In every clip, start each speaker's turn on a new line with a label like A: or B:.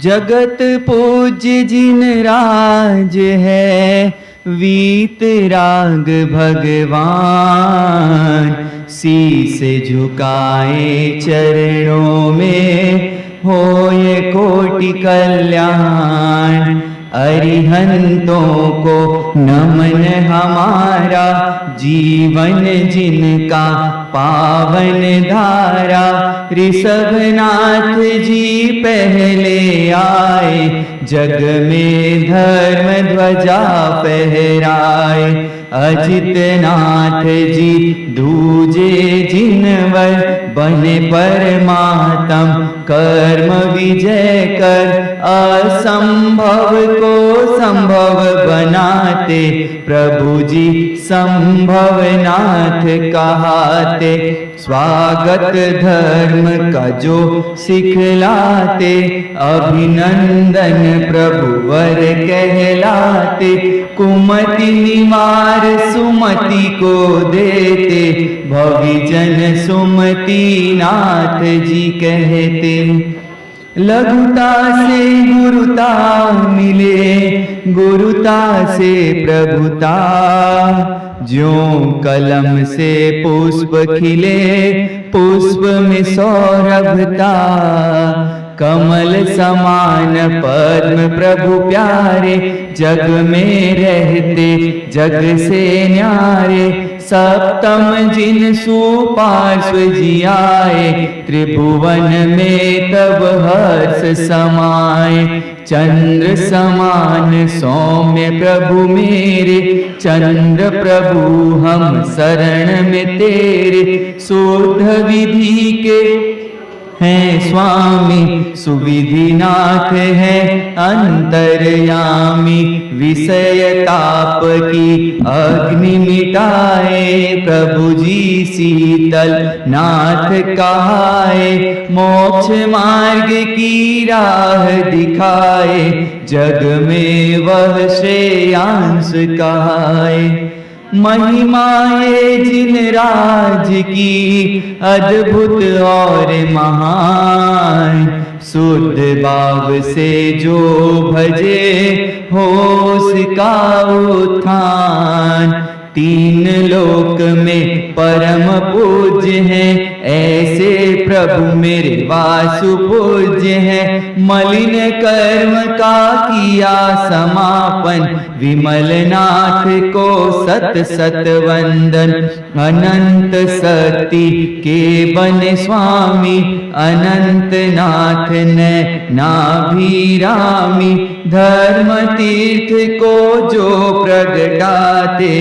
A: जगत पूज्य जिन राज है, वीत राग भगवान। शीस झुकाए चरणों में, होए कोटि कल्याण। अरिहंतों को नमन हमारा, जीवन जिनका पावन धारा। ऋषभनाथ जी पहले आए, जग में धर्म ध्वजा फहराए। अजितनाथ जी दूजे जिनवर, बने परमात्म कर्म विजय कर। असंभव को संभव बनाते, प्रभु जी संभवनाथ कहाते। स्वागत धर्म का जो सिखलाते, अभिनंदन प्रभुवर कहलाते। कुमति निवार सुमति को देते, भविजन सुमति नाथ जी कहते। लघुता से गुरुता मिले, गुरुता से प्रभुता। ज्यों कलम से पुष्प खिले, पुष्प में सौरभता। कमल समान पद्म प्रभु प्यारे, जग में रहते जग से न्यारे। सप्तम जिन सुपार्श्व जी आए, त्रिभुवन में तब हर्ष समाए। चंद्र समान सौम्य प्रभु मेरे, चंद्र प्रभु हम शरण में तेरे। शुद्ध विधि के हैं स्वामी, सुविधिनाथ है अंतर्यामी। विषय ताप की अग्नि मिटाए, प्रभु जी शीतल नाथ कहाए। मोक्ष मार्ग की राह दिखाए, जग में वह श्रेयांश कहाए। महिमाए जिन राज की अद्भुत और महान। शुद्ध भाव से जो भजे, हो उसका उत्थान। तीन लोक में परम पूज्य हैं, ऐसे प्रभु मेरे वासु पूज्य हैं। मलिन कर्म का किया समापन, विमल नाथ को सत सत वंदन। अनंत शक्ति के बने स्वामी, अनंत नाथ ने नाभिरामी। धर्म तीर्थ को जो प्रगटाते,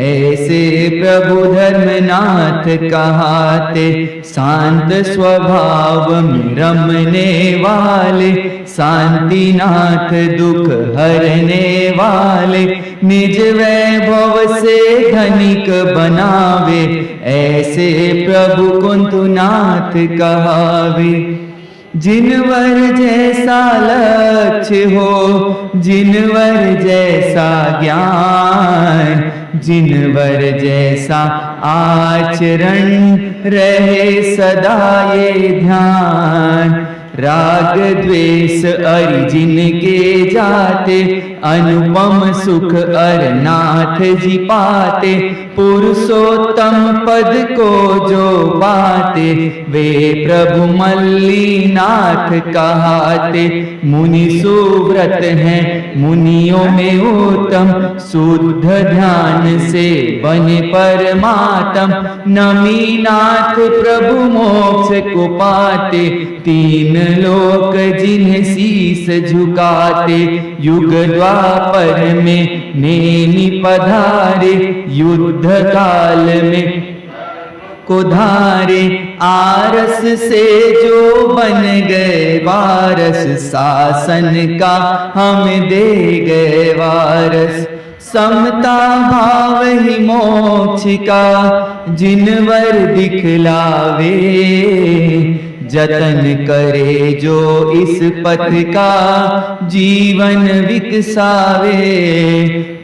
A: ऐसे प्रभु धर्मनाथ कहाते। शांत स्वभाव में रमने वाले, शांतिनाथ दुख हरने वाले। निज वैभव से धनिक बनावे, ऐसे प्रभु कुंतुनाथ कहावे। जिनवर जैसा लक्ष्य हो, जिनवर जैसा ज्ञान। जिनवर जैसा आचरण, रहे सदा ये ध्यान। राग द्वेष अरि जिनके जाते, अनुपम सुख अरनाथ जी पाते। पुरुषोत्तम पद को जो पाते, वे प्रभु मल्लीनाथ कहाते। मुनि सुव्रत हैं मुनियों में उत्तम, शुद्ध ध्यान से बने परमात्म। नमीनाथ प्रभु मोक्ष को पाते, तीन लोक जिन्हें शीस झुकाते। युग द्वापर में नेमि पधारे, युद्ध काल में कुधारे। आरस से जो बन गए वारस, शासन का हम दे गए वारस। समता भाव ही मोक्ष का जिनवर दिखलावे, जतन करे जो इस पथ का जीवन विकसावे।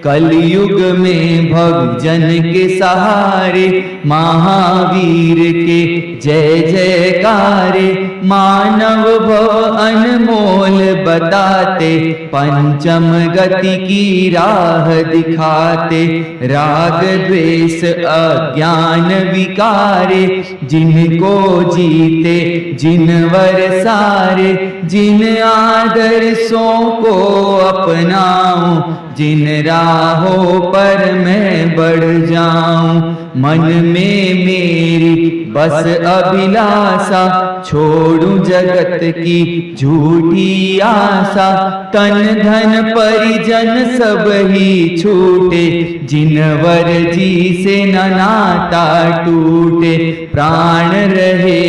A: कलयुग में भवजन के सहारे महावीर के जय जयकारे। मानव भव अनमोल बताते पंचम गति की राह दिखाते। राग द्वेष अज्ञान विकारे जिनको जीते जिनवर सारे। जिन आदर्शों को अपनाऊं जिन राहों पर मैं बढ़ जाऊं। मन में मेरी बस अभिलाषा छोड़ूं जगत की झूठी आशा। तन धन परिजन सब ही छूटे जिनवर जी से न नाता टूटे। प्राण रहे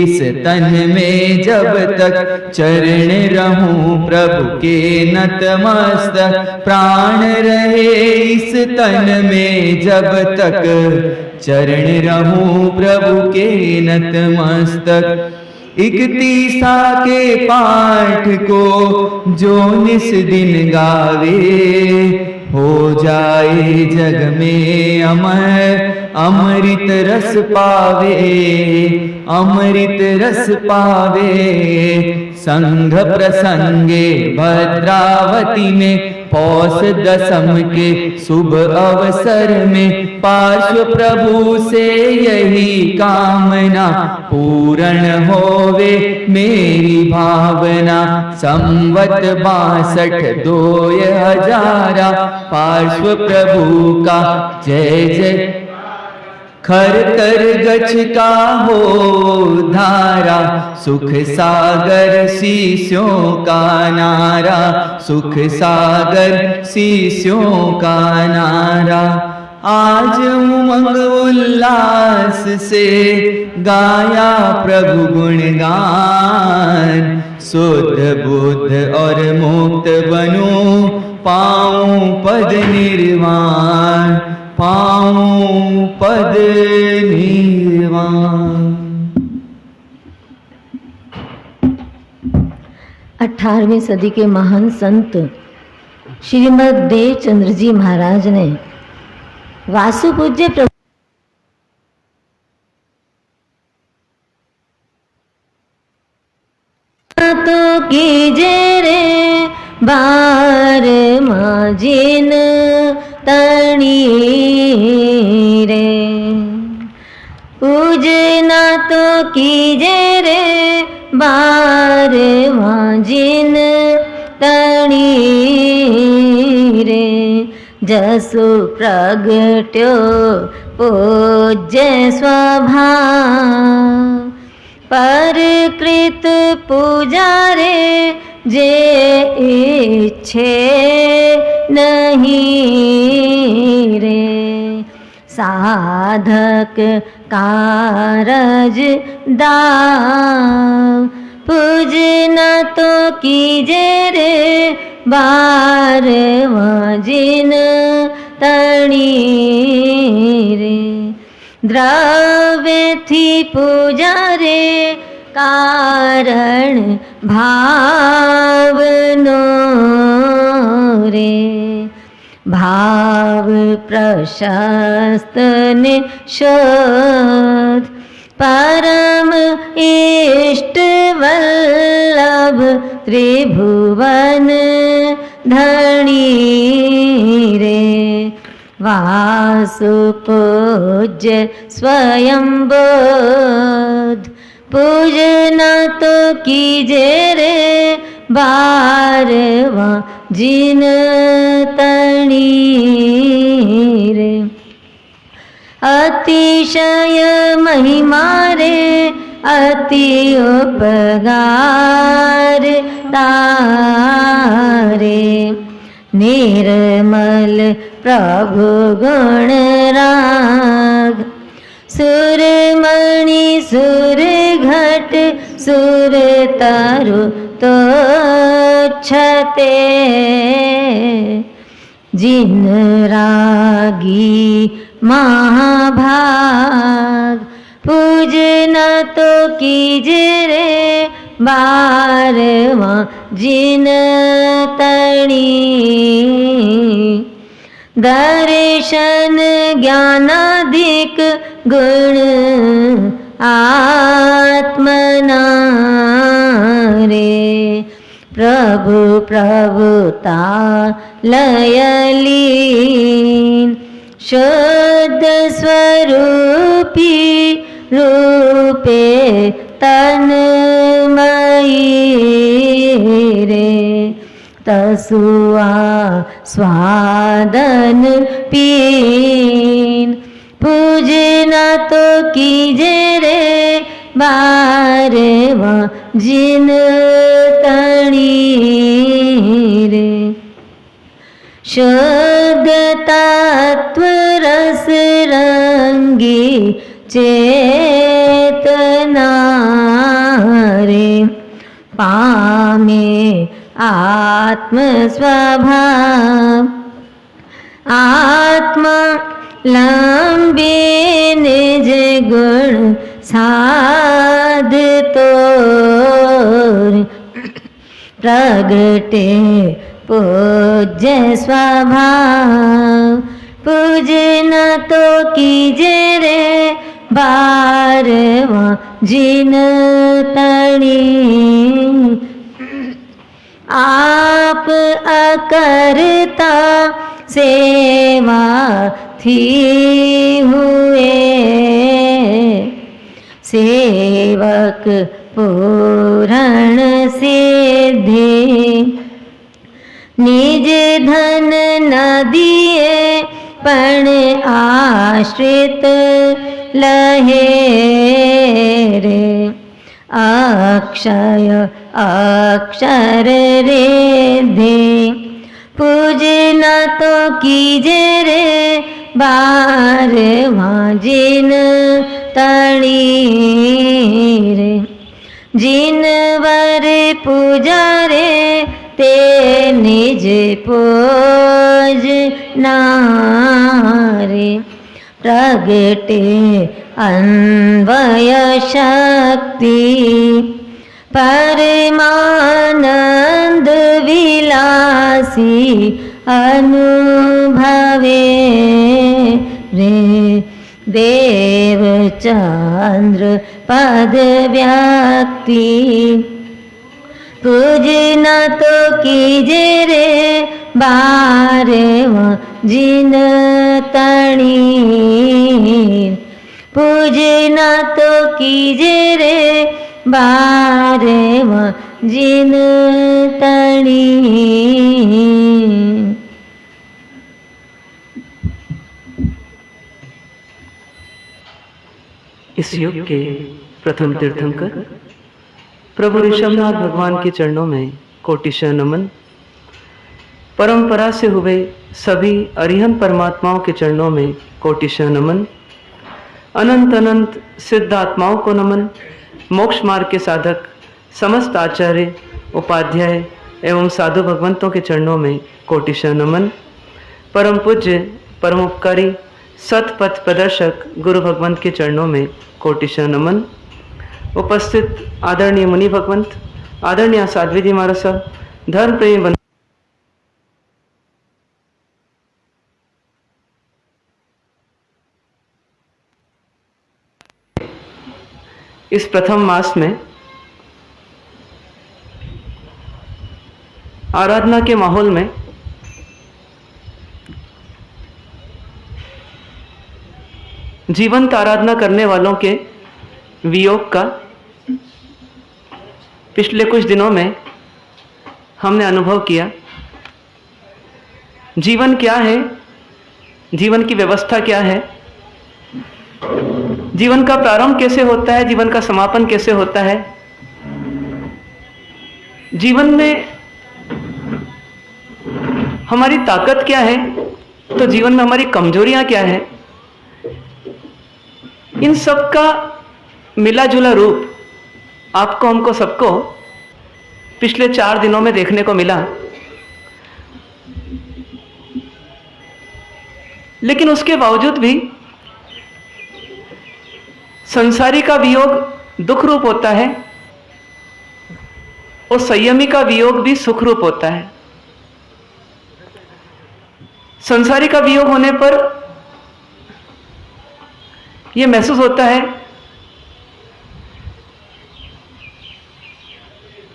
A: इस तन में जब तक चरण रहूं प्रभु के नतमस्तक। प्राण रहे इस तन में जब तक चरण रहूं प्रभु के नतमस्तक। इकतीसा के पाठ को जो निस दिन गावे हो जाए जग में अमर। अमृत रस पावे अमृत रस पावे। संघ प्रसंगे भद्रावती में पौष दशम के शुभ अवसर में पार्श्व प्रभु से यही कामना पूर्ण होवे मेरी भावना। संवत 62 2000 पार्श्व प्रभु का जय जय। खर कर गछ का हो धारा सुख सागर शिष्यों का नारा। सुख सागर शिष्यों का नारा। आज उमंग उल्लास से गाया प्रभु गुणगान। शुद्ध बुद्ध और मुक्त बनूं पाऊं पद निर्वाण। पाऊं पद निर्वाण।
B: 18वीं सदी के महान संत श्रीमद देवचंद्र जी महाराज ने वासु पूज्य प्रभु तो कीजे रे बार माजिन तणी रे। पूजना तो कीजे रे बार माजिन तणी रे। जसु प्रगट्यो पूज्य स्वभाव परकृत पूजा रे जे इच्छे नहीं रे। साधक कारज दाव पूजना तो कीजे रे बार जिन तणी रे। द्रव्य थी पूजा रे कारण भावनो रे। भाव प्रशस्त निशोध परम इष्ट वल्लभ त्रिभुवन धणी रे। वासु पूज्य स्वयं बोध पूजना तो कीजे रे बारवा जिन तणी रे। अतिशय महिमा रे अति उपगार तारे। निर्मल प्रभु गुण राग सुरमणि सुर घट सुर तरु तो छते। जिन रागी महाभाग पूजना तो कीजे रे बारवा जिन तणी, दर्शन ज्ञानाधिक गुण आत्मना रे, प्रभु प्रभुता लयलीन, शुद्ध स्वरूपी रूपे तन्मयी रे, तसुआ स्वादन पीन, पूजना तो कीजे रे बारवा जिन तणी रे, शुद्ध तत्व रस रंगी चेतना रे, पामे आत्म स्वभाव, आत्मा लंबे निज गुण साधतो, प्रगटे पूज्य स्वभाव, पूजना तो कीजे रे बारवा जिन तणी, आप अकर्ता सेवा थी हुए, सेवक पूर्ण सिद्धि, निज धन न दिए पण आश्रित लहे रे, अक्षय अक्षर रिद्धि, पूजना तो कीजे रे बारवा जिन तणी रे, जिन वर पूजा रे ते निज पोज नारे, प्रगटे अन्वय शक्ति, परमानंद विलासी अनुभवे रे, देव चंद्र पद व्यक्ति, पूजना तो कीजे रे बारवा जिन तणी, पूजना तो कीजे रे बारवा जिन तणी।
C: इस युग के प्रथम तीर्थंकर प्रभु ऋषभनाथ भगवान के चरणों में कोटिशः नमन। परंपरा से हुए सभी अरिहंत परमात्माओं के चरणों में कोटिशः नमन। अनंत अनंत सिद्ध आत्माओं को नमन। मोक्ष मार्ग के साधक समस्त आचार्य उपाध्याय एवं साधु भगवंतों के चरणों में कोटिशः नमन। परम पूज्य परम उपकारी सतपथ प्रदर्शक गुरु भगवंत के चरणों में कोटिशः नमन। उपस्थित आदरणीय मुनि भगवंत, आदरणीय साध्वी जी महाराज साहब, धर्म प्रेमी बंधु, इस प्रथम मास में आराधना के माहौल में जीवंत आराधना करने वालों के वियोग का पिछले कुछ दिनों में हमने अनुभव किया। जीवन क्या है, जीवन की व्यवस्था क्या है, जीवन का प्रारंभ कैसे होता है, जीवन का समापन कैसे होता है, जीवन में हमारी ताकत क्या है, तो जीवन में हमारी कमजोरियां क्या है, इन सब का मिला जुला रूप आपको हमको सबको पिछले 4 दिनों में देखने को मिला। लेकिन उसके बावजूद भी संसारी का वियोग दुख रूप होता है और संयमी का वियोग भी सुख रूप होता है। संसारी का वियोग होने पर यह महसूस होता है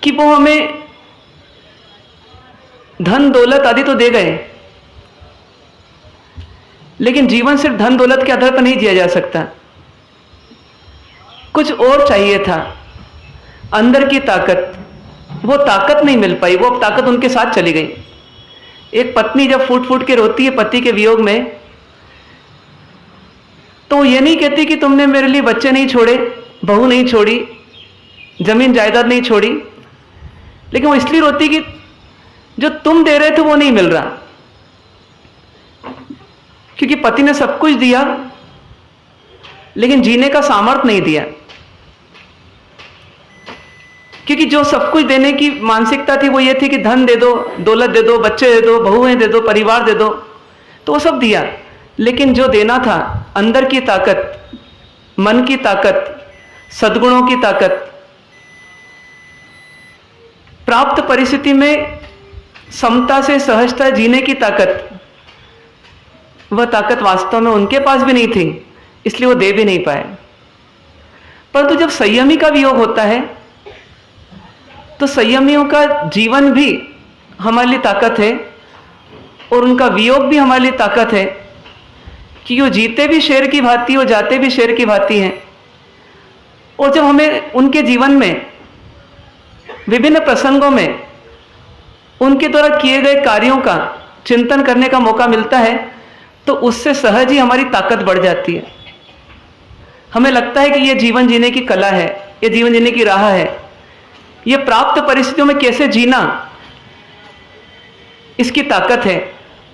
C: कि वो हमें धन दौलत आदि तो दे गए, लेकिन जीवन सिर्फ धन दौलत के आधार पर नहीं जिया जा सकता। कुछ और चाहिए था, अंदर की ताकत। वो ताकत नहीं मिल पाई, वो ताकत उनके साथ चली गई। एक पत्नी जब फूट फूट के रोती है पति के वियोग में, तो ये नहीं कहती कि तुमने मेरे लिए बच्चे नहीं छोड़े, बहू नहीं छोड़ी, जमीन जायदाद नहीं छोड़ी, लेकिन वो इसलिए रोती कि जो तुम दे रहे थे वो नहीं मिल रहा। क्योंकि पति ने सब कुछ दिया लेकिन जीने का सामर्थ्य नहीं दिया। क्योंकि जो सब कुछ देने की मानसिकता थी वो ये थी कि धन दे दो, दौलत दे दो, बच्चे दे दो, बहुएं दे दो, परिवार दे दो, तो वो सब दिया। लेकिन जो देना था, अंदर की ताकत, मन की ताकत, सद्गुणों की ताकत, प्राप्त परिस्थिति में समता से सहजता जीने की ताकत, वह ताकत वास्तव में उनके पास भी नहीं थी, इसलिए वो दे भी नहीं पाए। परंतु जब संयमी का वियोग होता है तो संयमियों का जीवन भी हमारे लिए ताकत है और उनका वियोग भी हमारे लिए ताकत है, कि वो जीते भी शेर की भांति और जाते भी शेर की भांति हैं। और जब हमें उनके जीवन में विभिन्न प्रसंगों में उनके द्वारा किए गए कार्यों का चिंतन करने का मौका मिलता है, तो उससे सहज ही हमारी ताकत बढ़ जाती है। हमें लगता है कि यह जीवन जीने की कला है, यह जीवन जीने की राह है, यह प्राप्त परिस्थितियों में कैसे जीना, इसकी ताकत है।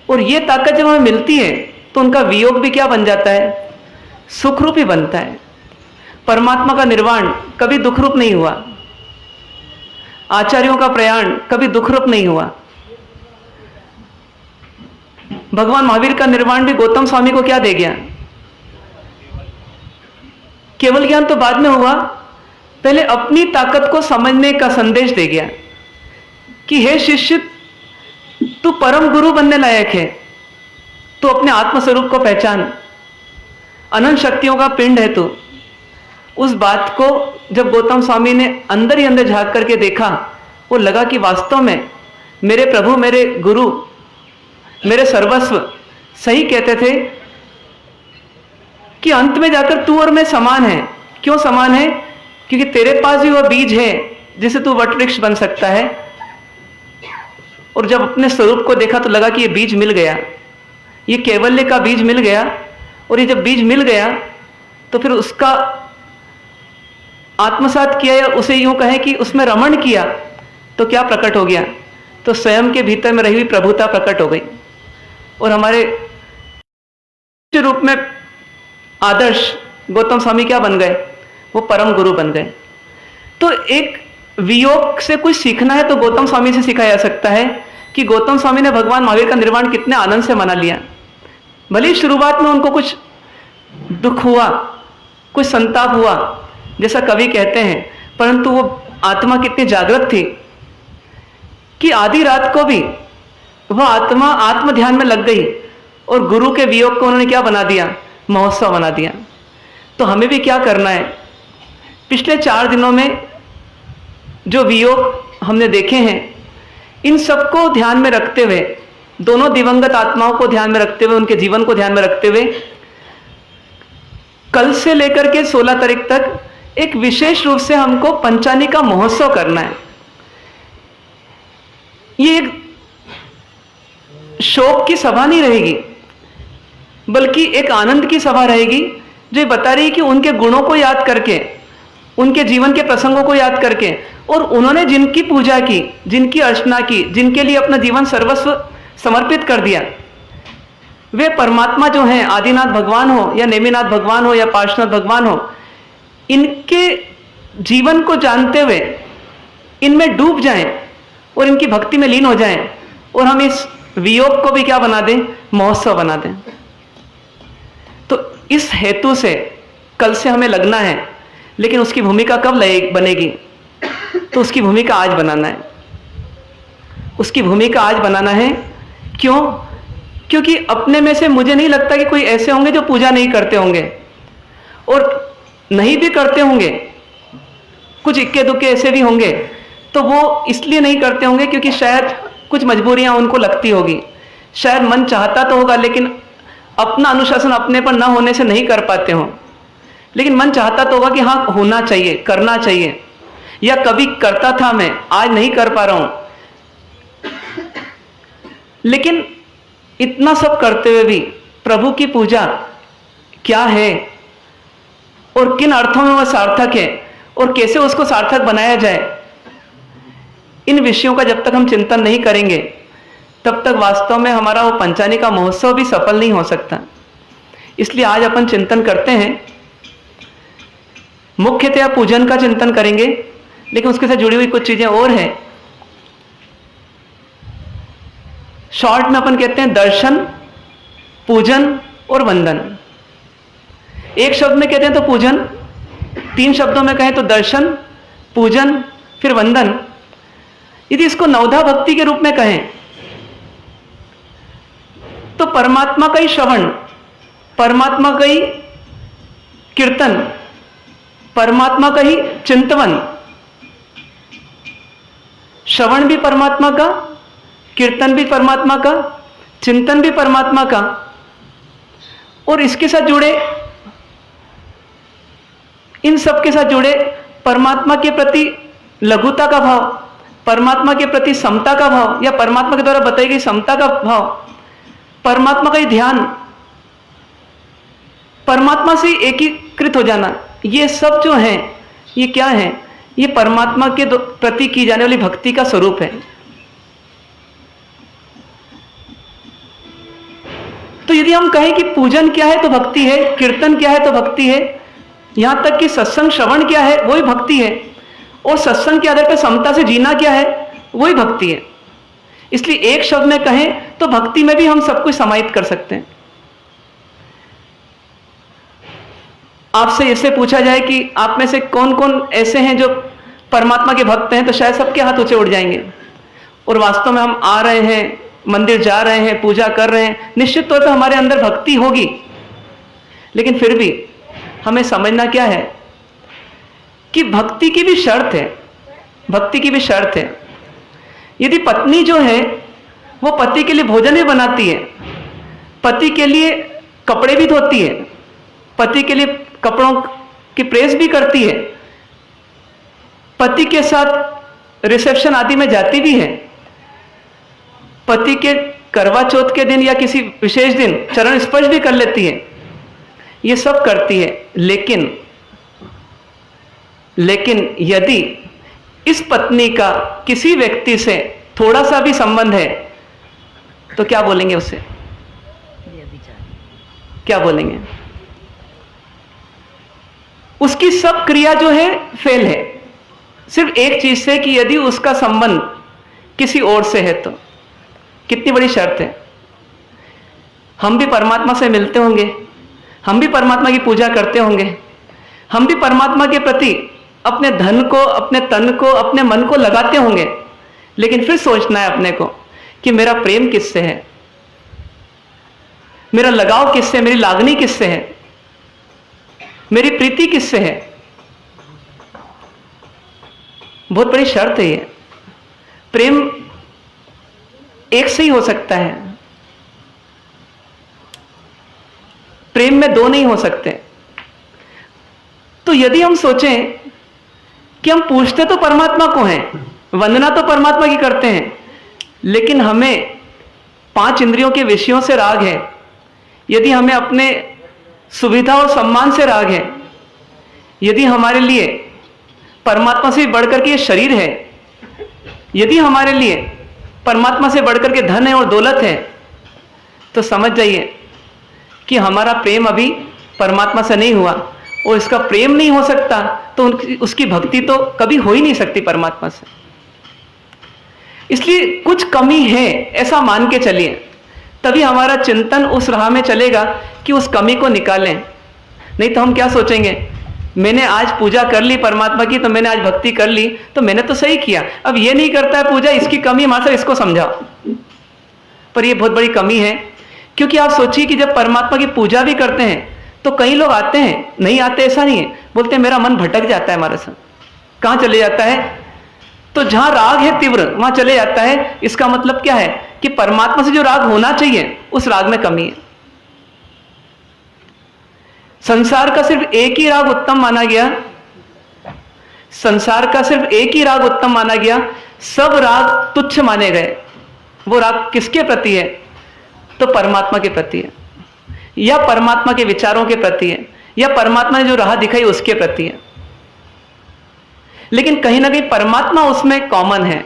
C: और यह ताकत जब हमें मिलती है तो उनका वियोग भी क्या बन जाता है, सुख रूप ही बनता है। परमात्मा का निर्वाण कभी दुख रूप नहीं हुआ, आचार्यों का प्रयाण कभी दुख रूप नहीं हुआ। भगवान महावीर का निर्वाण भी गौतम स्वामी को क्या दे गया, केवल ज्ञान तो बाद में हुआ, पहले अपनी ताकत को समझने का संदेश दे गया कि हे शिष्य, तू परम गुरु बनने लायक है, तू अपने आत्मस्वरूप को पहचान, अनंत शक्तियों का पिंड है तू। उस बात को जब गौतम स्वामी ने अंदर ही अंदर झांक करके देखा, वो लगा कि वास्तव में मेरे प्रभु, मेरे गुरु, मेरे सर्वस्व सही कहते थे कि अंत में जाकर तू और मैं समान है। क्यों समान है? क्योंकि तेरे पास भी वह बीज है जिसे तू वटवृक्ष बन सकता है। और जब अपने स्वरूप को देखा तो लगा कि ये बीज मिल गया, ये कैवल्य का बीज मिल गया। और ये जब बीज मिल गया तो फिर उसका आत्मसात किया, या उसे यूं कहें कि उसमें रमण किया, तो क्या प्रकट हो गया? तो स्वयं के भीतर में रही हुई प्रभुता प्रकट हो गई। और हमारे रूप में आदर्श गौतम स्वामी क्या बन गए? वो परम गुरु बन गए। तो एक वियोग से कुछ सीखना है तो गौतम स्वामी से सीखा जा सकता है कि गौतम स्वामी ने भगवान महावीर का निर्वाण कितने आनंद से मना लिया। भले ही शुरुआत में उनको कुछ दुख हुआ, कुछ संताप हुआ, जैसा कवि कहते हैं, परंतु वो आत्मा कितनी जागृत थी कि आधी रात को भी वह आत्मा आत्म ध्यान में लग गई और गुरु के वियोग को उन्होंने क्या बना दिया? महोत्सव बना दिया। तो हमें भी क्या करना है? पिछले 4 दिनों में जो वियोग हमने देखे हैं, इन सबको ध्यान में रखते हुए, दोनों दिवंगत आत्माओं को ध्यान में रखते हुए, उनके जीवन को ध्यान में रखते हुए, कल से लेकर के 16 तारीख तक एक विशेष रूप से हमको पंचानी का महोत्सव करना है। ये एक शोक की सभा नहीं रहेगी, बल्कि एक आनंद की सभा रहेगी, जो बता रही है कि उनके गुणों को याद करके, उनके जीवन के प्रसंगों को याद करके, और उन्होंने जिनकी पूजा की, जिनकी अर्चना की, जिनके लिए अपना जीवन सर्वस्व समर्पित कर दिया, वे परमात्मा जो हैं, आदिनाथ भगवान हो या नेमिनाथ भगवान हो या पार्श्वनाथ भगवान हो, इनके जीवन को जानते हुए इनमें डूब जाएं और इनकी भक्ति में लीन हो जाएं, और हम इस वियोग को भी क्या बना दें? महोत्सव बना दें। तो इस हेतु से कल से हमें लगना है, लेकिन उसकी भूमिका कब बनेगी? तो उसकी भूमिका आज बनाना है। उसकी भूमिका आज बनाना है। क्यों? क्योंकि अपने में से मुझे नहीं लगता कि कोई ऐसे होंगे जो पूजा नहीं करते होंगे, और नहीं भी करते होंगे, कुछ इक्के दुक्के ऐसे भी होंगे, तो वो इसलिए नहीं करते होंगे क्योंकि शायद कुछ मजबूरियां उनको लगती होगी, शायद मन चाहता तो होगा लेकिन अपना अनुशासन अपने पर ना होने से नहीं कर पाते हों, लेकिन मन चाहता तो होगा कि हाँ होना चाहिए, करना चाहिए, या कभी करता था मैं, आज नहीं कर पा रहा हूं। लेकिन इतना सब करते हुए भी प्रभु की पूजा क्या है और किन अर्थों में वह सार्थक है और कैसे उसको सार्थक बनाया जाए, इन विषयों का जब तक हम चिंतन नहीं करेंगे तब तक वास्तव में हमारा वो पंचानी का महोत्सव भी सफल नहीं हो सकता। इसलिए आज अपन चिंतन करते हैं, मुख्यतया पूजन का चिंतन करेंगे, लेकिन उसके साथ जुड़ी हुई कुछ चीजें और हैं। शॉर्ट में अपन कहते हैं दर्शन, पूजन और वंदन। एक शब्द में कहते हैं तो पूजन, तीन शब्दों में कहें तो दर्शन, पूजन, फिर वंदन। यदि इसको नवधा भक्ति के रूप में कहें तो परमात्मा का ही श्रवण, परमात्मा का ही कीर्तन, परमात्मा का ही चिंतवन। श्रवण भी परमात्मा का, कीर्तन भी परमात्मा का, चिंतन भी परमात्मा का, और इसके साथ जुड़े, इन सब के साथ जुड़े परमात्मा के प्रति लघुता का भाव, परमात्मा के प्रति समता का भाव, या परमात्मा के द्वारा बताई गई समता का भाव, परमात्मा का ही ध्यान, परमात्मा से एकीकृत हो जाना, ये सब जो है ये क्या है? ये परमात्मा के प्रति की जाने वाली भक्ति का स्वरूप है। तो यदि हम कहें कि पूजन क्या है तो भक्ति है, कीर्तन क्या है तो भक्ति है, यहां तक कि सत्संग श्रवण क्या है वही भक्ति है, और सत्संग के आधार पर समता से जीना क्या है वही भक्ति है। इसलिए एक शब्द में कहें तो भक्ति में भी हम सब कुछ समाहित कर सकते हैं। आपसे इससे पूछा जाए कि आप में से कौन कौन ऐसे हैं जो परमात्मा के भक्त हैं, तो शायद सबके हाथ ऊंचे उठ जाएंगे। और वास्तव में हम आ रहे हैं, मंदिर जा रहे हैं, पूजा कर रहे हैं, निश्चित तौर पर हमारे अंदर भक्ति होगी, लेकिन फिर भी हमें समझना क्या है कि भक्ति की भी शर्त है, भक्ति की भी शर्त है। यदि पत्नी जो है वो पति के लिए भोजन भी बनाती है, पति के लिए कपड़े भी धोती है, पति के लिए कपड़ों की प्रेस भी करती है, पति के साथ रिसेप्शन आदि में जाती भी है, पति के करवा चौथ के दिन या किसी विशेष दिन चरण स्पर्श भी कर लेती है, ये सब करती है, लेकिन यदि इस पत्नी का किसी व्यक्ति से थोड़ा सा भी संबंध है तो क्या बोलेंगे उसे? क्या बोलेंगे? उसकी सब क्रिया जो है फेल है, सिर्फ एक चीज से कि यदि उसका संबंध किसी और से है तो। कितनी बड़ी शर्त है। हम भी परमात्मा से मिलते होंगे, हम भी परमात्मा की पूजा करते होंगे, हम भी परमात्मा के प्रति अपने धन को, अपने तन को, अपने मन को लगाते होंगे, लेकिन फिर सोचना है अपने को कि मेरा प्रेम किससे है, मेरा लगाव किससे, मेरी लागनी किससे है, मेरी प्रीति किससे है। बहुत बड़ी शर्त है ये। प्रेम एक से ही हो सकता है, प्रेम में दो नहीं हो सकते। तो यदि हम सोचें कि हम पूछते तो परमात्मा को हैं, वंदना तो परमात्मा की करते हैं, लेकिन हमें 5 इंद्रियों के विषयों से राग है, यदि हमें अपने सुविधा और सम्मान से राग है, यदि हमारे लिए परमात्मा से बढ़कर के ये शरीर है, यदि हमारे लिए परमात्मा से बढ़कर के धन है और दौलत है, तो समझ जाइए कि हमारा प्रेम अभी परमात्मा से नहीं हुआ, और इसका प्रेम नहीं हो सकता तो उसकी भक्ति तो कभी हो ही नहीं सकती परमात्मा से। इसलिए कुछ कमी है ऐसा मान के चलिए, तभी हमारा चिंतन उस राह में चलेगा कि उस कमी को निकालें। नहीं तो हम क्या सोचेंगे, मैंने आज पूजा कर ली परमात्मा की, तो मैंने आज भक्ति कर ली, तो मैंने तो सही किया, अब ये नहीं करता है पूजा, इसकी कमी हमारे साथ, इसको समझाओ। पर ये बहुत बड़ी कमी है, क्योंकि आप सोचिए कि जब परमात्मा की पूजा भी करते हैं तो कई लोग आते हैं, नहीं आते ऐसा नहीं है, बोलते हैं मेरा मन भटक जाता है हमारे साथ। कहां चले जाता है? तो जहां राग है तीव्र वहां चले जाता है। इसका मतलब क्या है कि परमात्मा से जो राग होना चाहिए उस राग में कमी है। संसार का सिर्फ एक ही राग उत्तम माना गया, संसार का सिर्फ एक ही राग उत्तम माना गया, सब राग तुच्छ माने गए। वो राग किसके प्रति है? तो परमात्मा के प्रति है, या परमात्मा के विचारों के प्रति है, या परमात्मा ने जो राह दिखाई उसके प्रति है। लेकिन कहीं ना कहीं परमात्मा उसमें कॉमन है,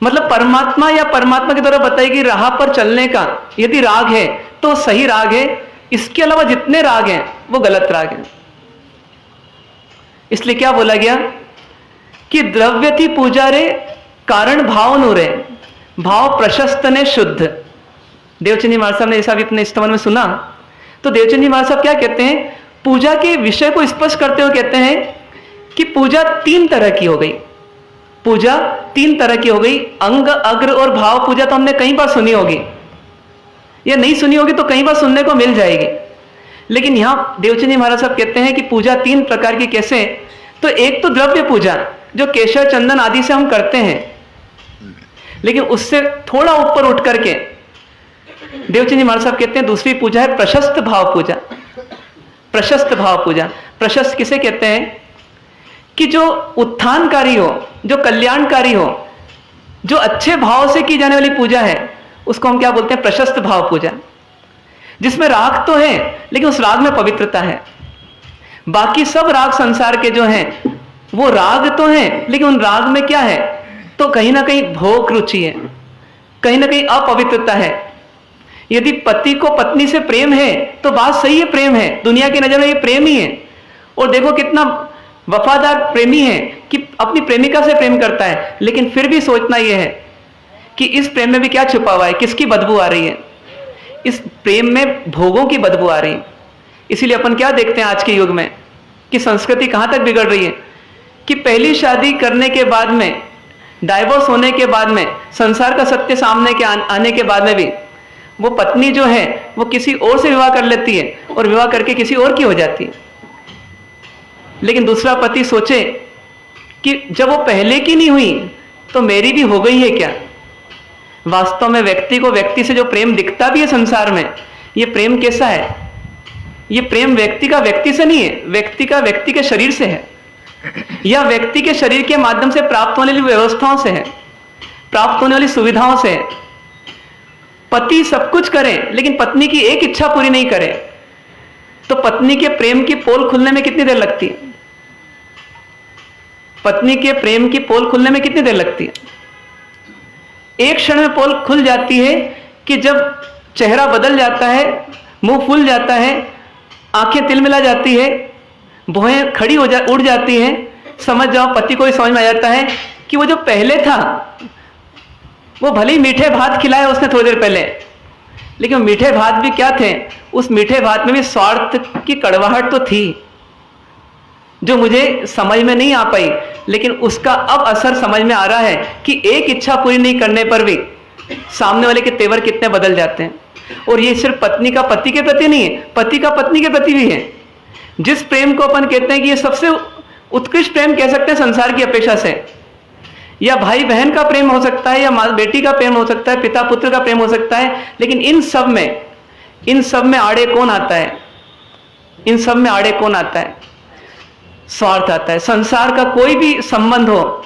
C: मतलब परमात्मा या परमात्मा के द्वारा बताई गई राह पर चलने का यदि राग है तो सही राग है, इसके अलावा जितने राग हैं वो गलत राग हैं। इसलिए क्या बोला गया कि द्रव्य थी पूजा रे कारण भाव नुरे, भाव प्रशस्त ने शुद्ध। देवचंदी महाराज साहब ने ऐसा भी अपने स्तवन में सुना, तो देवचंदी महाराज साहब क्या कहते हैं, पूजा के विषय को स्पष्ट करते हुए कहते हैं कि पूजा तीन तरह की हो गई, पूजा तीन तरह की हो गई। अंग, अग्र और भाव पूजा तो हमने कई बार सुनी होगी, या नहीं सुनी होगी तो कई बार सुनने को मिल जाएगी। लेकिन यहां देवचंदी महाराज साहब कहते हैं कि पूजा तीन प्रकार की कैसे? तो एक तो द्रव्य पूजा जो केशर चंदन आदि से हम करते हैं, लेकिन उससे थोड़ा ऊपर उठ करके देवचंदी महाराज साहब कहते हैं दूसरी पूजा है प्रशस्त भाव पूजा। प्रशस्त भाव पूजा, प्रशस्त किसे कहते हैं कि जो उत्थानकारी हो, जो कल्याणकारी हो, जो अच्छे भाव से की जाने वाली पूजा है, उसको हम क्या बोलते हैं? प्रशस्त भाव पूजा, जिसमें राग तो है लेकिन उस राग में पवित्रता है। बाकी सब राग संसार के जो हैं वो राग तो हैं, लेकिन उन राग में क्या है? तो कहीं ना कहीं भोग रुचि है, कहीं ना कहीं अपवित्रता है। यदि पति को पत्नी से प्रेम है तो बात सही है, प्रेम है, दुनिया की नजर में ये प्रेम ही है। और देखो कितना वफादार प्रेमी है कि अपनी प्रेमिका से प्रेम करता है, लेकिन फिर भी सोचना यह है कि इस प्रेम में भी क्या छुपा हुआ है, किसकी बदबू आ रही है? इस प्रेम में भोगों की बदबू आ रही है। इसीलिए अपन क्या देखते हैं आज के युग में कि संस्कृति कहां तक बिगड़ रही है कि पहली शादी करने के बाद में, डाइवोर्स होने के बाद में, संसार का सत्य सामने के आने के बाद में भी वो पत्नी जो है वो किसी और से विवाह कर लेती है और विवाह करके किसी और की हो जाती है। लेकिन दूसरा पति सोचे कि जब वो पहले की नहीं हुई तो मेरी भी हो गई है क्या? वास्तव में व्यक्ति को व्यक्ति से जो प्रेम दिखता भी है संसार में, ये प्रेम कैसा है? ये प्रेम व्यक्ति का व्यक्ति से नहीं है, व्यक्ति का व्यक्ति के शरीर से है, या व्यक्ति के शरीर के माध्यम से प्राप्त होने वाली व्यवस्थाओं से है, प्राप्त होने वाली सुविधाओं से है। पति सब कुछ करे लेकिन पत्नी की एक इच्छा पूरी नहीं करे तो पत्नी के प्रेम की पोल खुलने में कितनी देर लगती है? पत्नी के प्रेम की पोल खुलने में कितनी देर लगती है? एक क्षण में पोल खुल जाती है कि जब चेहरा बदल जाता है, मुंह फूल जाता है, आंखें तिलमिला जाती है, भौहें खड़ी उड़ जाती हैं। समझ जाओ पति को भी समझ में आ जाता है कि वो जो पहले था वो भले ही मीठे भात खिलाए उसने थोड़ी देर पहले, लेकिन मीठे भात भी क्या थे? उस मीठे भात में भी स्वार्थ की कड़वाहट तो थी जो मुझे समझ में नहीं आ पाई, लेकिन उसका अब असर समझ में आ रहा है कि एक इच्छा पूरी नहीं करने पर भी सामने वाले के तेवर कितने बदल जाते हैं। और ये सिर्फ पत्नी का पति के प्रति नहीं है, पति का पत्नी के प्रति भी है। जिस प्रेम को अपन कहते हैं कि ये सबसे उत्कृष्ट प्रेम कह सकते हैं संसार की अपेक्षा से, या भाई बहन का प्रेम हो सकता है, या माँ बेटी का प्रेम हो सकता है, पिता पुत्र का प्रेम हो सकता है, लेकिन इन सब में आड़े कौन आता है? इन सब में आड़े कौन आता है? स्वार्थ आता है। संसार का कोई भी संबंध हो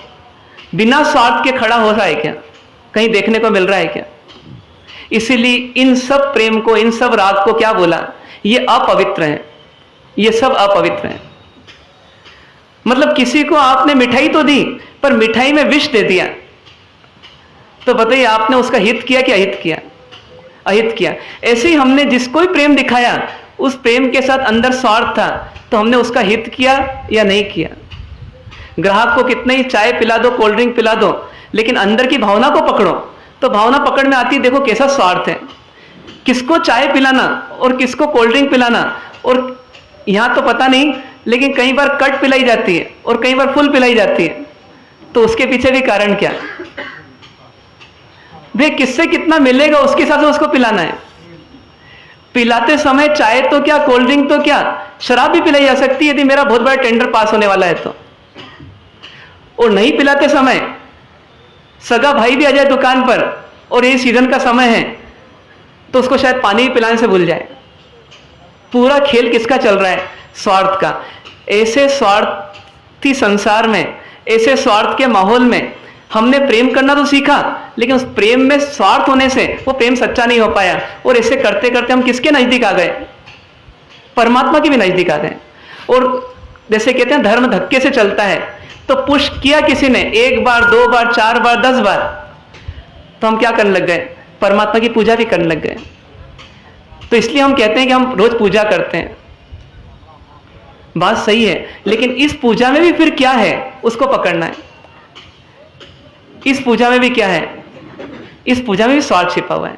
C: बिना स्वार्थ के खड़ा हो रहा है क्या? कहीं देखने को मिल रहा है क्या? इसीलिए इन सब प्रेम को, इन सब राग को क्या बोला? ये अपवित्र है, ये सब अपवित्र है। मतलब किसी को आपने मिठाई तो दी पर मिठाई में विष दे दिया, तो बताइए आपने उसका हित किया कि अहित किया? अहित किया। ऐसे ही हमने जिसको भी प्रेम दिखाया उस प्रेम के साथ अंदर स्वार्थ था, तो हमने उसका हित किया या नहीं किया? ग्राहक को कितने ही चाय पिला दो, कोल्ड ड्रिंक पिला दो, लेकिन अंदर की भावना को पकड़ो तो भावना पकड़ में आती है, देखो कैसा स्वार्थ है। किसको चाय पिलाना और किसको कोल्ड ड्रिंक पिलाना और यहाँ तो पता नहीं, लेकिन कई बार कट पिलाई जाती है और कई बार फुल पिलाई जाती है, तो उसके पीछे भी कारण क्या? वे किससे कितना मिलेगा उसके हिसाब से उसको पिलाना है। पिलाते समय चाय तो क्या, कोल्ड ड्रिंक तो क्या, शराब भी पिलाई जा सकती है यदि मेरा बहुत बड़ा टेंडर पास होने वाला है तो। और नहीं पिलाते समय सगा भाई भी आ जाए दुकान पर और ये सीजन का समय है तो उसको शायद पानी भी पिलाने से भूल जाए। पूरा खेल किसका चल रहा है? स्वार्थ का। ऐसे स्वार्थी संसार में, ऐसे स्वार्थ के माहौल में हमने प्रेम करना तो सीखा, लेकिन उस प्रेम में स्वार्थ होने से वो प्रेम सच्चा नहीं हो पाया, और ऐसे करते करते हम किसके नजदीक आ गए? परमात्मा के भी नजदीक आ गए। और जैसे कहते हैं धर्म धक्के से चलता है, तो पुश किया किसी ने 1 बार 2 बार 4 बार 10 बार, तो हम क्या करने लग गए? परमात्मा की पूजा भी करने लग गए। तो इसलिए हम कहते हैं कि हम रोज पूजा करते हैं, बात सही है, लेकिन इस पूजा में भी फिर क्या है उसको पकड़ना है। इस पूजा में भी क्या है? इस पूजा में भी स्वार्थ छिपा हुआ है।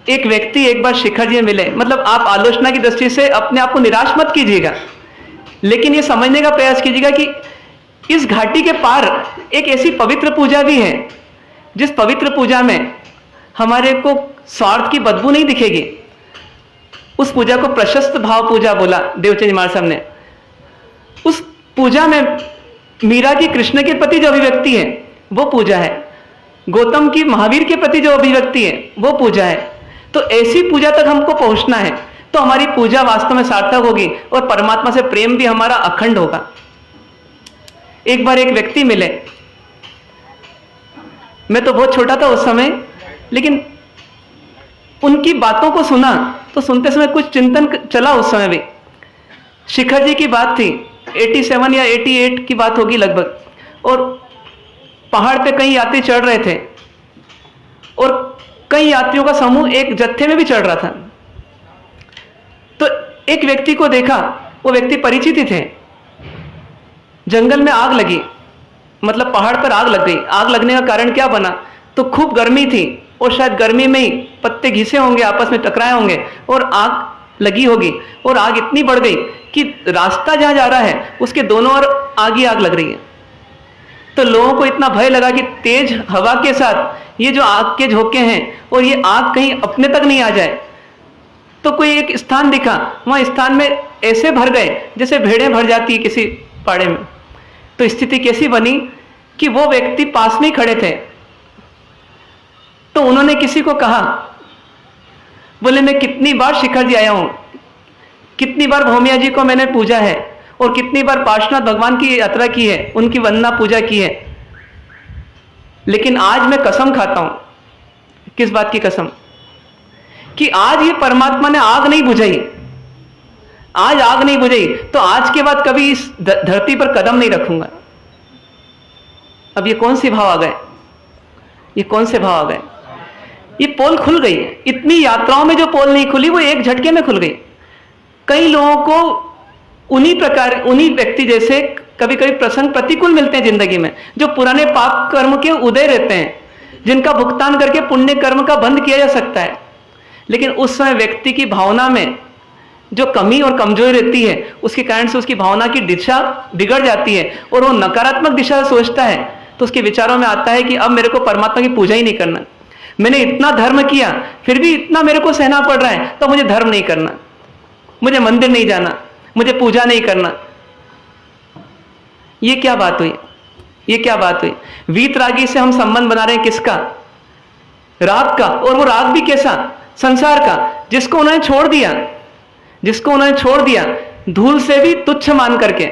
C: एक व्यक्ति एक बार शिखर जी में मिले, मतलब आप आलोचना की दृष्टि से अपने आप को निराश मत कीजिएगा, लेकिन यह समझने का प्रयास कीजिएगा कि इस घाटी के पार एक ऐसी पवित्र पूजा भी है जिस पवित्र पूजा में हमारे को स्वार्थ की बदबू नहीं दिखेगी। उस पूजा को प्रशस्त भाव पूजा बोला देवचंद महाराज साहब ने। उस पूजा में मीरा की कृष्ण के प्रति जो अभिव्यक्ति है वो पूजा है, गौतम की महावीर के प्रति जो अभिव्यक्ति है वो पूजा है। तो ऐसी पूजा तक हमको पहुंचना है तो हमारी पूजा वास्तव में सार्थक होगी और परमात्मा से प्रेम भी हमारा अखंड होगा। एक बार एक व्यक्ति मिले, मैं तो बहुत छोटा था उस समय, लेकिन उनकी बातों को सुना तो सुनते समय कुछ चिंतन चला उस समय भी। शिखर जी की बात थी, 87 या 88 की बात होगी लगभग, और पहाड़ पे कई यात्री चढ़ रहे थे और कई यात्रियों का समूह एक जत्थे में भी चढ़ रहा था। तो एक व्यक्ति को देखा, वो व्यक्ति परिचित ही थे। जंगल में आग लगी, मतलब पहाड़ पर आग लग गई। आग लगने का कारण क्या बना? तो खूब गर्मी थी और शायद गर्मी में ही पत्ते घिसे होंगे, आपस में टकराए होंगे और आग लगी होगी, और आग इतनी बढ़ गई कि रास्ता जहां जा रहा है उसके दोनों ओर आग ही आग लग रही है। तो लोगों को इतना भय लगा कि तेज हवा के साथ ये जो आग के झोंके हैं और ये आग कहीं अपने तक नहीं आ जाए। तो कोई एक स्थान दिखा, वहां स्थान में ऐसे भर गए जैसे भेड़ें भर जाती है किसी पाड़े में। तो स्थिति कैसी बनी कि वो व्यक्ति पास में ही खड़े थे। तो उन्होंने किसी को कहा, बोले मैं कितनी बार शिखर जी आया हूं, कितनी बार भौमिया जी को मैंने पूजा है और कितनी बार पार्श्वनाथ भगवान की यात्रा की है, उनकी वंदना पूजा की है, लेकिन आज मैं कसम खाता हूं। किस बात की कसम? कि आज ये परमात्मा ने आग नहीं बुझाई, आज आग नहीं बुझाई तो आज के बाद कभी इस धरती पर कदम नहीं रखूंगा। अब ये कौन से भाव आ गए? ये कौन से भाव आ गए? ये पोल खुल गई। इतनी यात्राओं में जो पोल नहीं खुली वो एक झटके में खुल गई। कई लोगों को उन्हीं व्यक्ति जैसे कभी कभी प्रसंग प्रतिकूल मिलते हैं जिंदगी में, जो पुराने पाप कर्म के उदय रहते हैं, जिनका भुगतान करके पुण्य कर्म का बंद किया जा सकता है। लेकिन उस समय व्यक्ति की भावना में जो कमी और कमजोरी रहती है उसके कारण से उसकी भावना की दिशा बिगड़ जाती है और वो नकारात्मक दिशा से सोचता है। तो उसके विचारों में आता है कि अब मेरे को परमात्मा की पूजा ही नहीं करना, मैंने इतना धर्म किया फिर भी इतना मेरे को सहना पड़ रहा है, तो मुझे धर्म नहीं करना, मुझे मंदिर नहीं जाना, मुझे पूजा नहीं करना। ये क्या बात हुई? ये क्या बात हुई? वीतरागी से हम संबंध बना रहे हैं किसका? राग का। और वो राग भी कैसा? संसार का, जिसको उन्होंने छोड़ दिया, जिसको उन्होंने छोड़ दिया धूल से भी तुच्छ मान करके,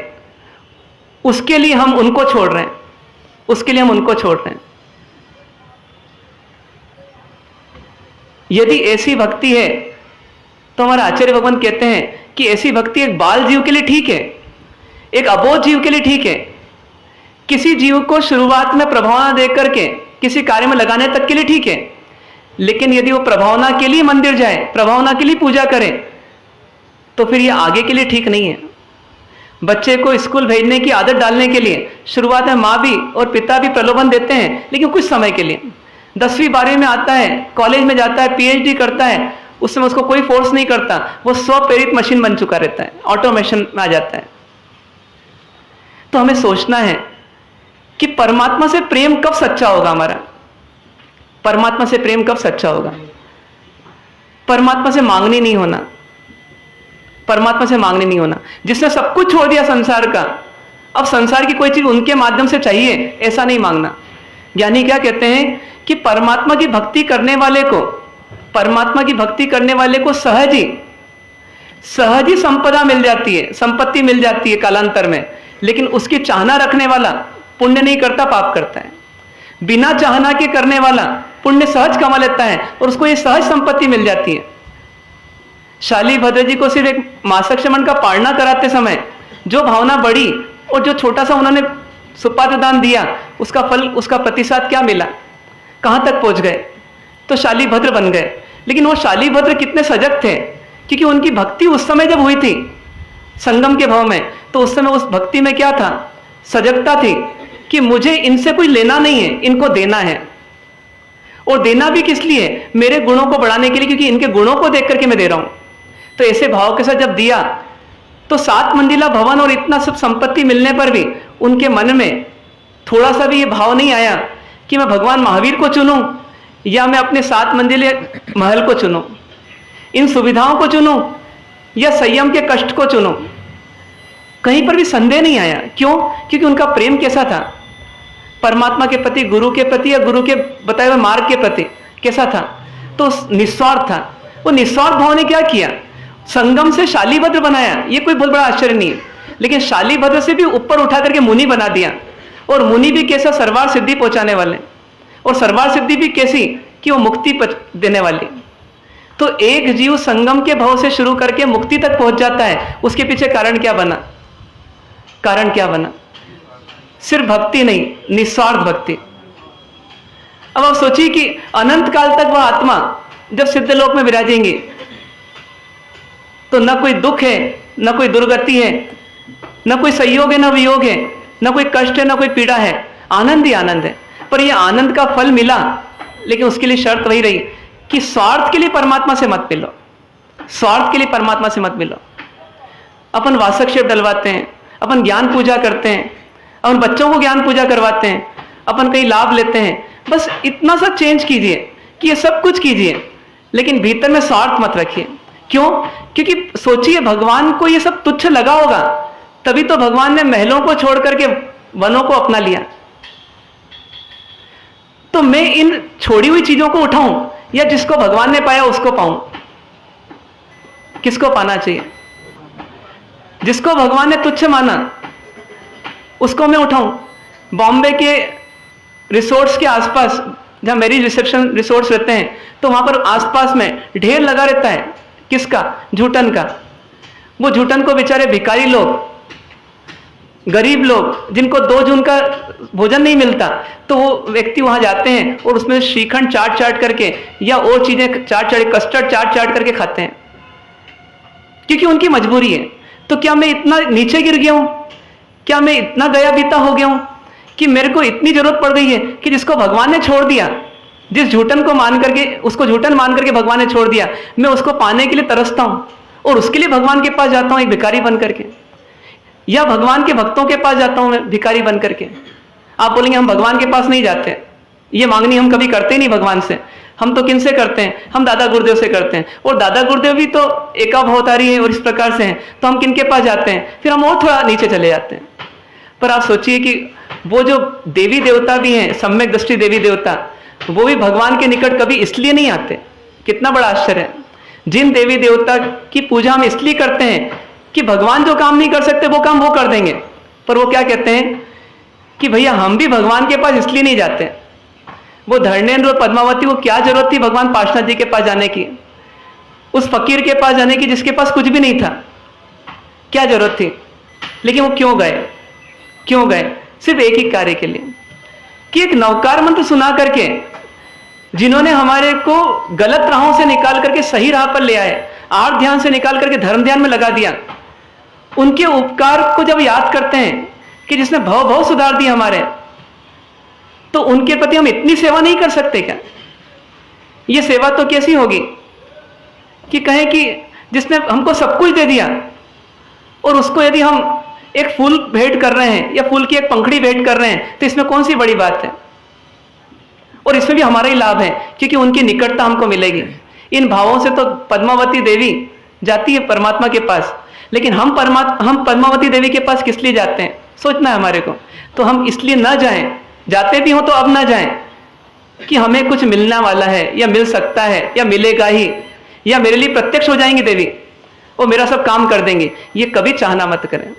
C: उसके लिए हम उनको छोड़ रहे हैं, उसके लिए हम उनको छोड़ रहे हैं। यदि ऐसी भक्ति है तो हमारे आचार्य भगवान कहते हैं कि ऐसी भक्ति एक बाल जीव के लिए ठीक है, एक अबोध जीव के लिए ठीक है। किसी जीव को शुरुआत में प्रभावना दे करके किसी कार्य में लगाने तक के लिए ठीक है, लेकिन यदि वो प्रभावना के लिए मंदिर जाए, प्रभावना के लिए पूजा करे, तो फिर ये आगे के लिए ठीक नहीं है। बच्चे को स्कूल भेजने की आदत डालने के लिए शुरुआत में माँ भी और पिता भी प्रलोभन देते हैं, लेकिन कुछ समय के लिए। 10वीं 12वीं में आता है, कॉलेज में जाता है, PhD करता है, उस समय उसको कोई फोर्स नहीं करता, वो स्वप्रेरित मशीन बन चुका रहता है, ऑटोमेशन में आ जाता है। तो हमें सोचना है कि परमात्मा से प्रेम कब सच्चा होगा हमारा, परमात्मा से प्रेम कब सच्चा होगा। परमात्मा से मांगने नहीं होना, परमात्मा से मांगने नहीं होना। जिसने सब कुछ छोड़ दिया संसार का, अब संसार की कोई चीज उनके माध्यम से चाहिए, ऐसा नहीं मांगना। ज्ञानी क्या कहते हैं कि परमात्मा की भक्ति करने वाले को, परमात्मा की भक्ति करने वाले को सहज ही संपदा मिल जाती है, संपत्ति मिल जाती है कालांतर में। लेकिन उसकी चाहना रखने वाला पुण्य नहीं करता, पाप करता है। बिना चाहना के करने वाला पुण्य सहज कमा लेता है और उसको ये सहज संपत्ति मिल जाती है। शाली भद्र जी को सिर्फ एक मासक श्रमण का पारणा कराते समय जो भावना बढ़ी और जो छोटा सा उन्होंने सुपात्र दान दिया, उसका फल, उसका प्रतिशत क्या मिला, कहां तक पहुंच गए, तो शाली भद्र बन गए। लेकिन वो शाली भद्र कितने सजग थे, क्योंकि उनकी भक्ति उस समय जब हुई थी संगम के भाव में, तो उस समय उस भक्ति में क्या था, सजगता थी कि मुझे इनसे कोई लेना नहीं है, इनको देना है। और देना भी किस लिए, मेरे गुणों को बढ़ाने के लिए, क्योंकि इनके गुणों को देख करके मैं दे रहा हूं। तो ऐसे भाव के साथ जब दिया, तो 7 मंजिला भवन और इतना सब संपत्ति मिलने पर भी उनके मन में थोड़ा सा भी ये भाव नहीं आया कि मैं भगवान महावीर को चुनूं या मैं अपने 7 मंजिले महल को चुनूं, इन सुविधाओं को चुनूं या संयम के कष्ट को चुनूं। कहीं पर भी संदेह नहीं आया। क्यों? क्योंकि उनका प्रेम कैसा था, परमात्मा के प्रति, गुरु के प्रति या गुरु के बताए हुए मार्ग के प्रति कैसा था, तो निस्वार्थ था। वो निस्वार्थ भाव ने क्या किया, संगम से शालीभद्र बनाया। ये कोई बहुत बड़ा आश्चर्य नहीं है, लेकिन शालीभद्र से भी ऊपर उठा करके मुनि बना दिया। और मुनि भी कैसा, सर्वार सिद्धि पहुंचाने वाले, और सर्वार सिद्धि भी कैसी कि वो मुक्ति देने वाली। तो एक जीव संगम के भाव से शुरू करके मुक्ति तक पहुंच जाता है, उसके पीछे कारण क्या बना, कारण क्या बना, सिर्फ भक्ति नहीं, निस्वार्थ भक्ति। अब आप सोचिए कि अनंत काल तक वह आत्मा जब सिद्धलोक में विराजेंगी, तो न कोई दुख है, न कोई दुर्गति है, न कोई संयोग है, न वियोग है, न कोई कष्ट है, न कोई पीड़ा है, आनंद ही आनंद है। पर यह आनंद का फल मिला, लेकिन उसके लिए शर्त वही रही कि स्वार्थ के लिए परमात्मा से मत मिलो, स्वार्थ के लिए परमात्मा से मत मिलो। अपन वासक्षेप डलवाते हैं, अपन ज्ञान पूजा करते हैं, अपन बच्चों को ज्ञान पूजा करवाते हैं, अपन कहीं लाभ लेते हैं, बस इतना सा चेंज कीजिए कि ये सब कुछ कीजिए, लेकिन भीतर में स्वार्थ मत रखिए। क्यों? क्योंकि सोचिए, भगवान को ये सब तुच्छ लगा होगा, तभी तो भगवान ने महलों को छोड़ करके वनों को अपना लिया। तो मैं इन छोड़ी हुई चीजों को उठाऊं या जिसको भगवान ने पाया उसको पाऊं? किसको पाना चाहिए? जिसको भगवान ने तुच्छ माना उसको मैं उठाऊं। बॉम्बे के रिसोर्ट्स के आसपास, जहां मैरिज रिसेप्शन रिसोर्ट्स रहते हैं, तो वहां पर आसपास में ढेर लगा रहता है, किसका? झूठन का। वो झूठन को बेचारे भिखारी लोग, गरीब लोग, जिनको 2 जून का भोजन नहीं मिलता, तो वो व्यक्ति वहां जाते हैं और उसमें श्रीखंड चाट चाट करके या और चीजें चाट, कस्टर्ड चाट करके खाते हैं, क्योंकि उनकी मजबूरी है। तो क्या मैं इतना नीचे गिर गया हूं, क्या मैं इतना गया बीता हो गया हूं कि मेरे को इतनी जरूरत पड़ गई है कि जिसको भगवान ने छोड़ दिया, जिस झूठन को मान करके, उसको झूठन मान करके भगवान ने छोड़ दिया, मैं उसको पाने के लिए तरसता हूं और उसके लिए भगवान के पास जाता हूं एक भिखारी बन करके, या भगवान के भक्तों के पास जाता हूं मैं भिखारी बन करके। आप बोलेंगे हम भगवान के पास नहीं जाते, ये मांगनी हम कभी करते नहीं भगवान से। हम तो किनसे करते हैं? हम दादा गुरुदेव से करते हैं, और दादा गुरुदेव भी तो एकाभवतारी है और इस प्रकार से हैं, तो हम किनके पास जाते हैं? फिर हम और थोड़ा नीचे चले जाते हैं। पर आप सोचिए कि वो जो देवी देवता भी हैं, सम्यक दृष्टि देवी देवता, वो भी भगवान के निकट कभी इसलिए नहीं आते। कितना बड़ा आश्चर्य है। जिन देवी देवता की पूजा हम इसलिए करते हैं कि भगवान जो काम नहीं कर सकते वो काम वो कर देंगे, पर वो क्या कहते हैं कि भैया हम भी भगवान के पास इसलिए नहीं जाते। वो धर्मेंद्र और पद्मावती को क्या जरूरत थी भगवान पार्श्वनाथ जी के पास जाने की, उस फकीर के पास जाने की जिसके पास कुछ भी नहीं था? क्या जरूरत थी? लेकिन वो क्यों गए? क्यों गए? सिर्फ एक ही कार्य के लिए कि एक नवकार मंत्र सुना करके, जिन्होंने हमारे को गलत राहों से निकाल करके सही राह पर ले आए, आर्थ ध्यान से निकाल करके धर्म ध्यान में लगा दिया, उनके उपकार को जब याद करते हैं कि जिसने भव सुधार दिया हमारे, तो उनके प्रति हम इतनी सेवा नहीं कर सकते क्या? ये सेवा तो कैसी होगी? कि कहें कि जिसने हमको सब कुछ दे दिया और उसको यदि हम एक फूल भेंट कर रहे हैं या फूल की एक पंखड़ी भेंट कर रहे हैं तो इसमें कौन सी बड़ी बात है? और इसमें भी हमारा ही लाभ है क्योंकि उनकी निकटता हमको मिलेगी। इन भावों से तो पद्मावती देवी जाती है परमात्मा के पास, लेकिन हम पद्मावती देवी के पास किस लिए जाते हैं? सोचना है हमारे को। तो हम इसलिए ना जाएं, जाते भी हो तो अब ना जाएं कि हमें कुछ मिलने वाला है या मिल सकता है या मिलेगा ही या मेरे लिए प्रत्यक्ष हो जाएंगी देवी और मेरा सब काम कर देंगे। ये कभी चाहना मत करें।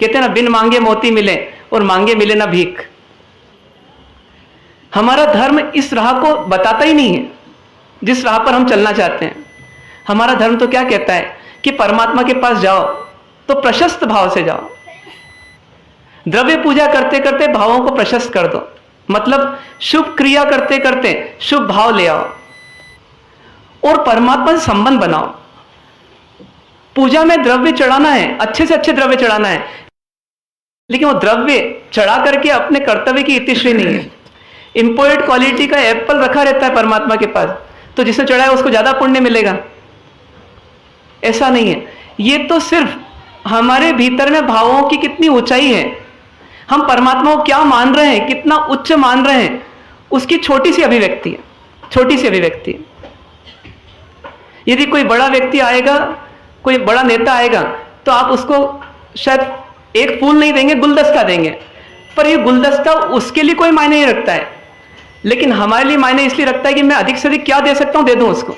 C: कहते हैं ना, बिन मांगे मोती मिले और मांगे मिले ना भीख। हमारा धर्म इस राह को बताता ही नहीं है जिस राह पर हम चलना चाहते हैं। हमारा धर्म तो क्या कहता है कि परमात्मा के पास जाओ तो प्रशस्त भाव से जाओ। द्रव्य पूजा करते करते भावों को प्रशस्त कर दो, मतलब शुभ क्रिया करते करते शुभ भाव ले आओ और परमात्मा से संबंध बनाओ। पूजा में द्रव्य चढ़ाना है, अच्छे से अच्छे द्रव्य चढ़ाना है, लेकिन वो द्रव्य चढ़ा करके अपने कर्तव्य की इतिश्री नहीं है। इंपोर्टेड क्वालिटी का एप्पल रखा रहता है परमात्मा के पास, तो जिसने चढ़ाया उसको ज्यादा पुण्य मिलेगा, ऐसा नहीं है। ये तो सिर्फ हमारे भीतर में भावों की कितनी ऊंचाई है, हम परमात्मा को क्या मान रहे हैं, कितना उच्च मान रहे हैं, उसकी छोटी सी अभिव्यक्ति है, छोटी सी अभिव्यक्ति है। यदि कोई बड़ा व्यक्ति आएगा, कोई बड़ा नेता आएगा, तो आप उसको शायद एक फूल नहीं देंगे, गुलदस्ता देंगे, पर ये गुलदस्ता उसके लिए कोई मायने नहीं रखता है, लेकिन हमारे लिए मायने इसलिए रखता है कि मैं अधिक से अधिक क्या दे सकता हूं, दे दूं उसको।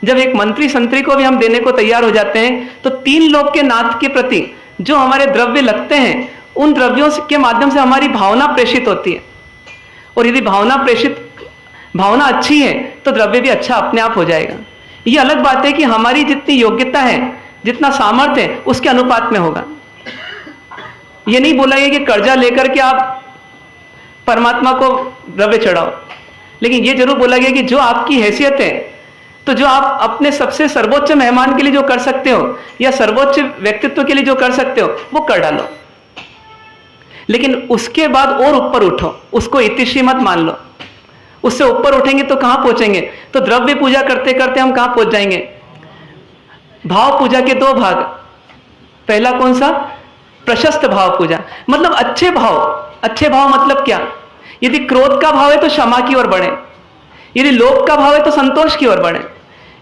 C: जब एक मंत्री संतरी को भी हम देने को तैयार हो जाते हैं तो तीन लोक के नाथ के प्रति जो हमारे द्रव्य लगते हैं, उन द्रव्यों के माध्यम से हमारी भावना प्रेषित होती है, और यदि भावना अच्छी है तो द्रव्य भी अच्छा अपने आप हो जाएगा। ये अलग बात है कि हमारी जितनी योग्यता है, जितना सामर्थ्य है, उसके अनुपात में होगा। ये नहीं बोला गया कि कर्जा लेकर के आप परमात्मा को द्रव्य चढ़ाओ, लेकिन ये जरूर बोला गया कि जो आपकी हैसियत है, तो जो आप अपने सबसे सर्वोच्च मेहमान के लिए जो कर सकते हो या सर्वोच्च व्यक्तित्व के लिए जो कर सकते हो वो कर डालो, लेकिन उसके बाद और ऊपर उठो, उसको इतिश्री मत मान लो। उससे ऊपर उठेंगे तो कहां पहुंचेंगे? तो द्रव्य पूजा करते करते हम कहां पहुंच जाएंगे? भाव पूजा के दो भाग, पहला कौन सा? प्रशस्त भाव पूजा, मतलब अच्छे भाव। अच्छे भाव मतलब क्या? यदि क्रोध का भाव है तो क्षमा की ओर बढ़े, यदि लोभ का भाव है तो संतोष की ओर बढ़े,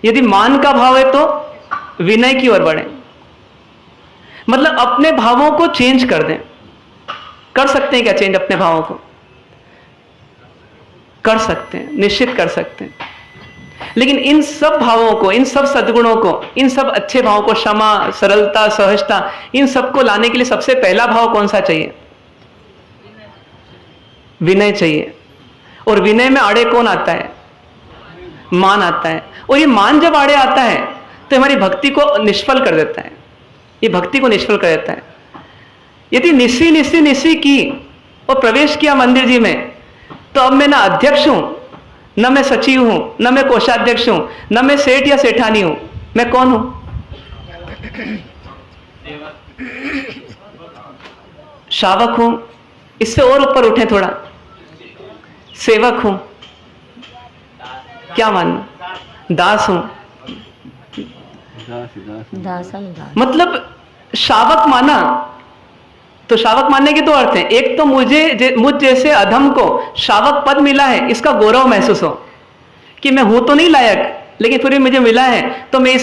C: यदि मान का भाव है तो विनय की ओर बढ़े। मतलब अपने भावों को चेंज कर दें। कर सकते हैं क्या चेंज अपने भावों को? कर सकते हैं, निश्चित कर सकते हैं। लेकिन इन सब भावों को, इन सब सद्गुणों को, इन सब अच्छे भावों को, क्षमा, सरलता, सहजता, इन सब को लाने के लिए सबसे पहला भाव कौन सा चाहिए? विनय चाहिए। और विनय में आड़े कौन आता है? मान आता है। और ये मान जब आड़े आता है तो हमारी भक्ति को निष्फल कर देता है, ये भक्ति को निष्फल कर देता है। यदि निस्सी की और प्रवेश किया मंदिर जी में, तो अब मैं ना अध्यक्ष हूं, न मैं सचिव हूं, न मैं कोषाध्यक्ष हूं, न मैं सेठ या सेठानी हूं। मैं कौन हूं? शावक हूं। इससे और ऊपर उठे थोड़ा, सेवक हूं। क्या मानना? दास हूं। मतलब शावक माना, तो शावक मानने के दो अर्थ हैं। एक तो मुझ जैसे अधम को शावक पद मिला है, इसका गौरव महसूस हो कि मैं हूं तो नहीं लायक, लेकिन फिर भी मुझे मिला है, तो मैं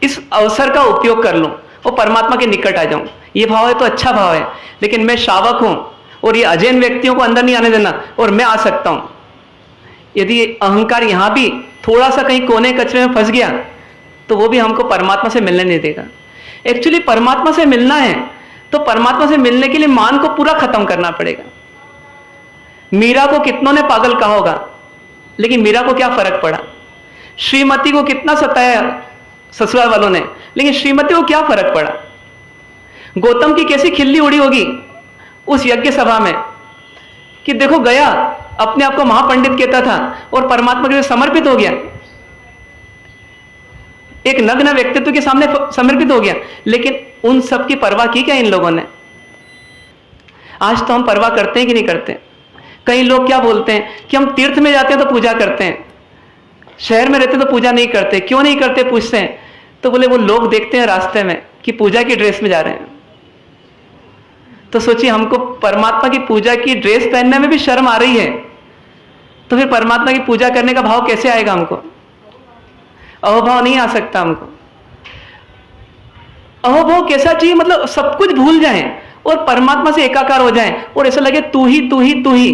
C: इस अवसर का उपयोग कर लूं और परमात्मा के निकट आ जाऊं। ये भाव है तो अच्छा भाव है। लेकिन मैं शावक हूं और ये अजैन व्यक्तियों को अंदर नहीं आने देना, और मैं आ सकता हूं। यदि अहंकार यहां भी थोड़ा सा कहीं कोने कचरे में फंस गया, तो वो भी हमको परमात्मा से मिलने नहीं देगा। एक्चुअली परमात्मा से मिलना है तो परमात्मा से मिलने के लिए मान को पूरा खत्म करना पड़ेगा। मीरा को कितनों ने पागल कहा होगा, लेकिन मीरा को क्या फर्क पड़ा? श्रीमती को कितना सताया ससुराल वालों ने, लेकिन श्रीमती को क्या फर्क पड़ा? गौतम की कैसी खिल्ली उड़ी होगी उस यज्ञ सभा में कि देखो गया, अपने आप को महापंडित कहता था और परमात्मा के लिए समर्पित हो गया, एक नग्न व्यक्तित्व के सामने समर्पित हो गया। लेकिन उन सब की परवाह की क्या इन लोगों ने? आज तो हम परवाह करते हैं कि नहीं करते? कई लोग क्या बोलते हैं कि हम तीर्थ में जाते हैं तो पूजा करते हैं, शहर में रहते तो पूजा नहीं करते, क्यों नहीं करते पूछते हैं, तो बोले वो लोग देखते हैं रास्ते में कि पूजा की ड्रेस में जा रहे हैं। तो सोचिए, हमको परमात्मा की पूजा की ड्रेस पहनने में भी शर्म आ रही है, तो फिर परमात्मा की पूजा करने का भाव कैसे आएगा? हमको अहोभाव नहीं आ सकता। हमको अहोभाव कैसा चाहिए? मतलब सब कुछ भूल जाएं और परमात्मा से एकाकार हो जाएं और ऐसा लगे तू ही तू ही तू ही।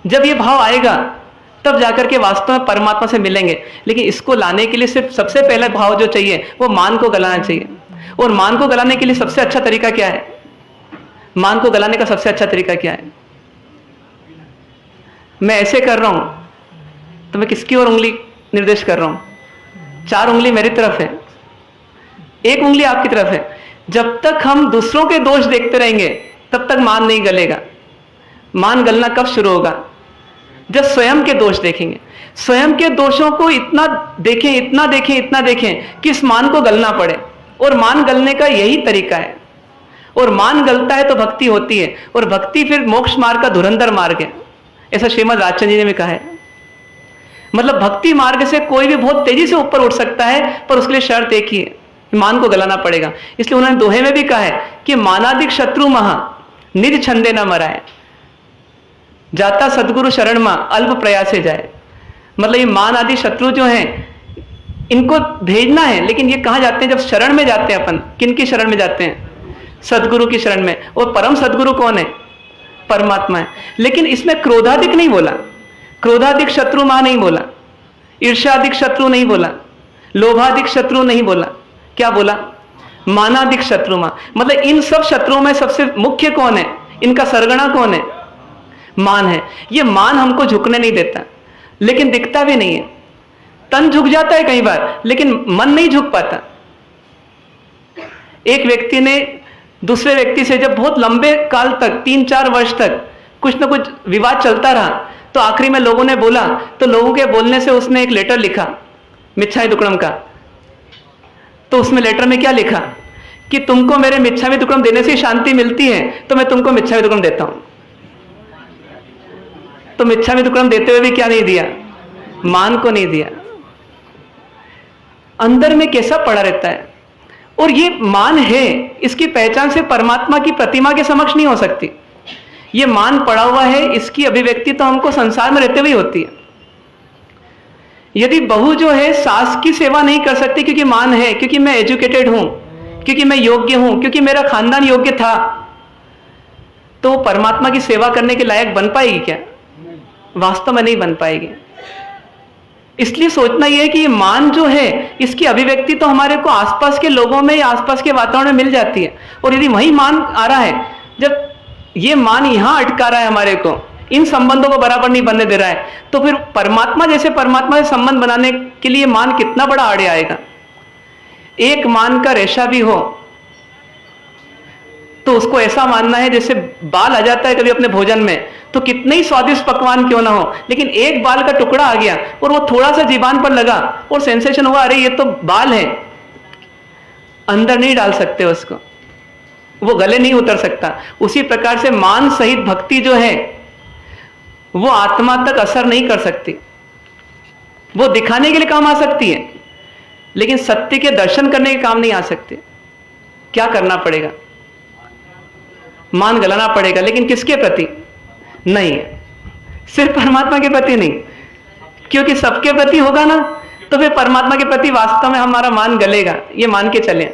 C: जब ये भाव आएगा तब जाकर के वास्तव में परमात्मा से मिलेंगे। लेकिन इसको लाने के लिए सिर्फ सबसे पहला भाव जो चाहिए वो मान को गलाना चाहिए। और मान को गलाने के लिए सबसे अच्छा तरीका क्या है? मान को गलाने का सबसे अच्छा तरीका क्या है? मैं ऐसे कर रहा हूं तो मैं किसकी ओर उंगली निर्देश कर रहा हूं? 4 उंगली मेरी तरफ है, 1 उंगली आपकी तरफ है। जब तक हम दूसरों के दोष देखते रहेंगे तब तक मान नहीं गलेगा। मान गलना कब शुरू होगा? जब स्वयं के दोष देखेंगे। स्वयं के दोषों को इतना देखें, इतना देखें, इतना देखें कि इस मान को गलना पड़े। और मान गलने का यही तरीका है। और मान गलता है तो भक्ति होती है, और भक्ति फिर मोक्ष मार्ग का धुरंधर मार्ग है, ऐसा श्रीमद् राजचंद्र जी ने भी कहा है। मतलब भक्ति मार्ग से कोई भी बहुत तेजी से ऊपर उठ सकता है, पर उसके लिए शर्त एक ही है, मान को गलाना पड़ेगा। इसलिए उन्होंने दोहे में भी कहा है कि मानादिक शत्रु महा निज छंदे न मराए, जाता सदगुरु शरण मा अल्प प्रयासे जाए। मतलब ये मान आदि शत्रु जो हैं इनको भेजना है, लेकिन ये कहाँ जाते हैं? जब शरण में जाते हैं अपन। किनकी शरण में जाते हैं? सदगुरु की शरण में। और परम सदगुरु कौन है? परमात्मा है। लेकिन इसमें क्रोधाधिक नहीं बोला, क्रोधाधिक शत्रु मां नहीं बोला, ईर्ष्याधिक शत्रु नहीं बोला, लोभाधिक शत्रु नहीं बोला। क्या बोला? मानाधिक शत्रु मां। मतलब इन सब शत्रुओं में सबसे मुख्य कौन है? इनका सरगना कौन है? मान है। ये मान हमको झुकने नहीं देता, लेकिन दिखता भी नहीं है। तन झुक जाता है कई बार, लेकिन मन नहीं झुक पाता। एक व्यक्ति ने दूसरे व्यक्ति से जब बहुत लंबे काल तक 3-4 वर्ष तक कुछ ना कुछ विवाद चलता रहा, तो आखिरी में लोगों ने बोला, तो लोगों के बोलने से उसने एक लेटर लिखा मिच्छामी दुक्कडम का। तो उसमें लेटर में क्या लिखा कि तुमको मेरे मिच्छामी दुक्कडम देने से शांति मिलती है, तो मैं तुमको मिच्छामी दुक्कडम देता हूं। तो मिच्छामी दुक्कडम देते हुए भी क्या नहीं दिया? मान को नहीं दिया। अंदर में कैसा पड़ा रहता है। और ये मान है, इसकी पहचान से परमात्मा की प्रतिमा के समक्ष नहीं हो सकती। ये मान पड़ा हुआ है, इसकी अभिव्यक्ति तो हमको संसार में रहते हुए होती है। यदि बहू जो है सास की सेवा नहीं कर सकती क्योंकि मान है, क्योंकि मैं एजुकेटेड हूं, क्योंकि मैं योग्य हूं, क्योंकि मेरा खानदान योग्य था, तो वो परमात्मा की सेवा करने के लायक बन पाएगी क्या? वास्तव में नहीं बन पाएगी। इसलिए सोचना यह है कि ये मान जो है, इसकी अभिव्यक्ति तो हमारे को आसपास के लोगों में या आसपास के वातावरण में मिल जाती है। और यदि वही मान आ रहा है, जब ये मान यहां अटका रहा है हमारे को, इन संबंधों को बराबर नहीं बनने दे रहा है, तो फिर परमात्मा जैसे परमात्मा से संबंध बनाने के लिए मान कितना बड़ा आड़े आएगा। एक मान का रेशा भी हो तो उसको ऐसा मानना है जैसे बाल आ जाता है कभी अपने भोजन में, तो कितने ही स्वादिष्ट पकवान क्यों ना हो, लेकिन एक बाल का टुकड़ा आ गया और वो थोड़ा सा जीभान पर लगा और सेंसेशन हुआ, अरे ये तो बाल है, अंदर नहीं डाल सकते उसको, वो गले नहीं उतर सकता। उसी प्रकार से मान सहित भक्ति जो है वो आत्मा तक असर नहीं कर सकती। वो दिखाने के लिए काम आ सकती है, लेकिन सत्य के दर्शन करने के काम नहीं आ सकते। क्या करना पड़ेगा? मान गलाना पड़ेगा, लेकिन किसके प्रति? नहीं, सिर्फ परमात्मा के प्रति नहीं, क्योंकि सबके प्रति होगा ना, तो फिर परमात्मा के प्रति वास्तव में हमारा मान गलेगा। ये मान के चलें।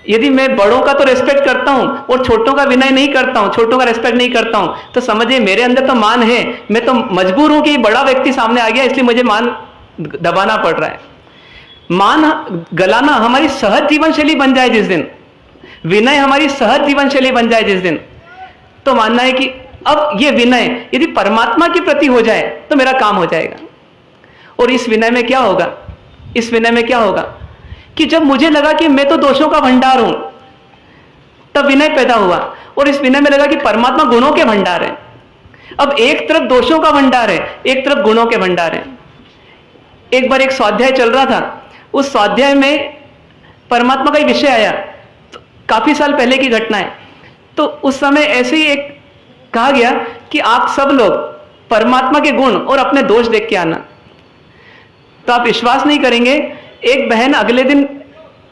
C: यदि मैं बड़ों का तो रेस्पेक्ट करता हूं और छोटों का विनय नहीं करता हूं, छोटों का रेस्पेक्ट नहीं करता हूं, तो समझिए मेरे अंदर तो मान है, मैं तो मजबूर हूं कि बड़ा व्यक्ति सामने आ गया इसलिए मुझे मान दबाना पड़ रहा है। मान गलाना हमारी सहज जीवन शैली बन जाए जिस दिन, विनय हमारी सहज जीवन शैली बन जाए जिस दिन, तो मानना है कि अब ये विनय यदि परमात्मा के प्रति हो जाए तो मेरा काम हो जाएगा। और इस विनय में क्या होगा? इस विनय में क्या होगा कि जब मुझे लगा कि मैं तो दोषों का भंडार हूं, तब विनय पैदा हुआ। और इस विनय में लगा कि परमात्मा गुणों के भंडार है। अब एक तरफ दोषों का भंडार है, एक तरफ गुणों के भंडार है। एक बार एक स्वाध्याय चल रहा था, उस स्वाध्याय में परमात्मा का ही विषय आया, तो काफी साल पहले की घटना है। तो उस समय ऐसे ही एक कहा गया कि आप सब लोग परमात्मा के गुण और अपने दोष देख के आना। तो आप विश्वास नहीं करेंगे, एक बहन अगले दिन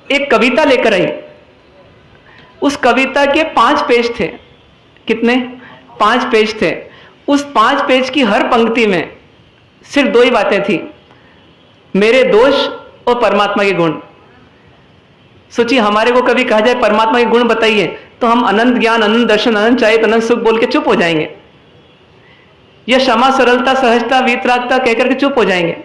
C: एक कविता लेकर आई। उस कविता के 5 पेज थे। कितने? 5 पेज थे। उस 5 पेज की हर पंक्ति में सिर्फ 2 ही बातें थी, मेरे दोष और परमात्मा के गुण। सोचिए, हमारे को कभी कहा जाए परमात्मा के गुण बताइए, तो हम अनंत ज्ञान, अनंत दर्शन, अनंत चाहिए, अनंत सुख बोल के चुप हो जाएंगे, या क्षमा, सरलता, सहजता, वीतरागता कहकर के चुप हो जाएंगे।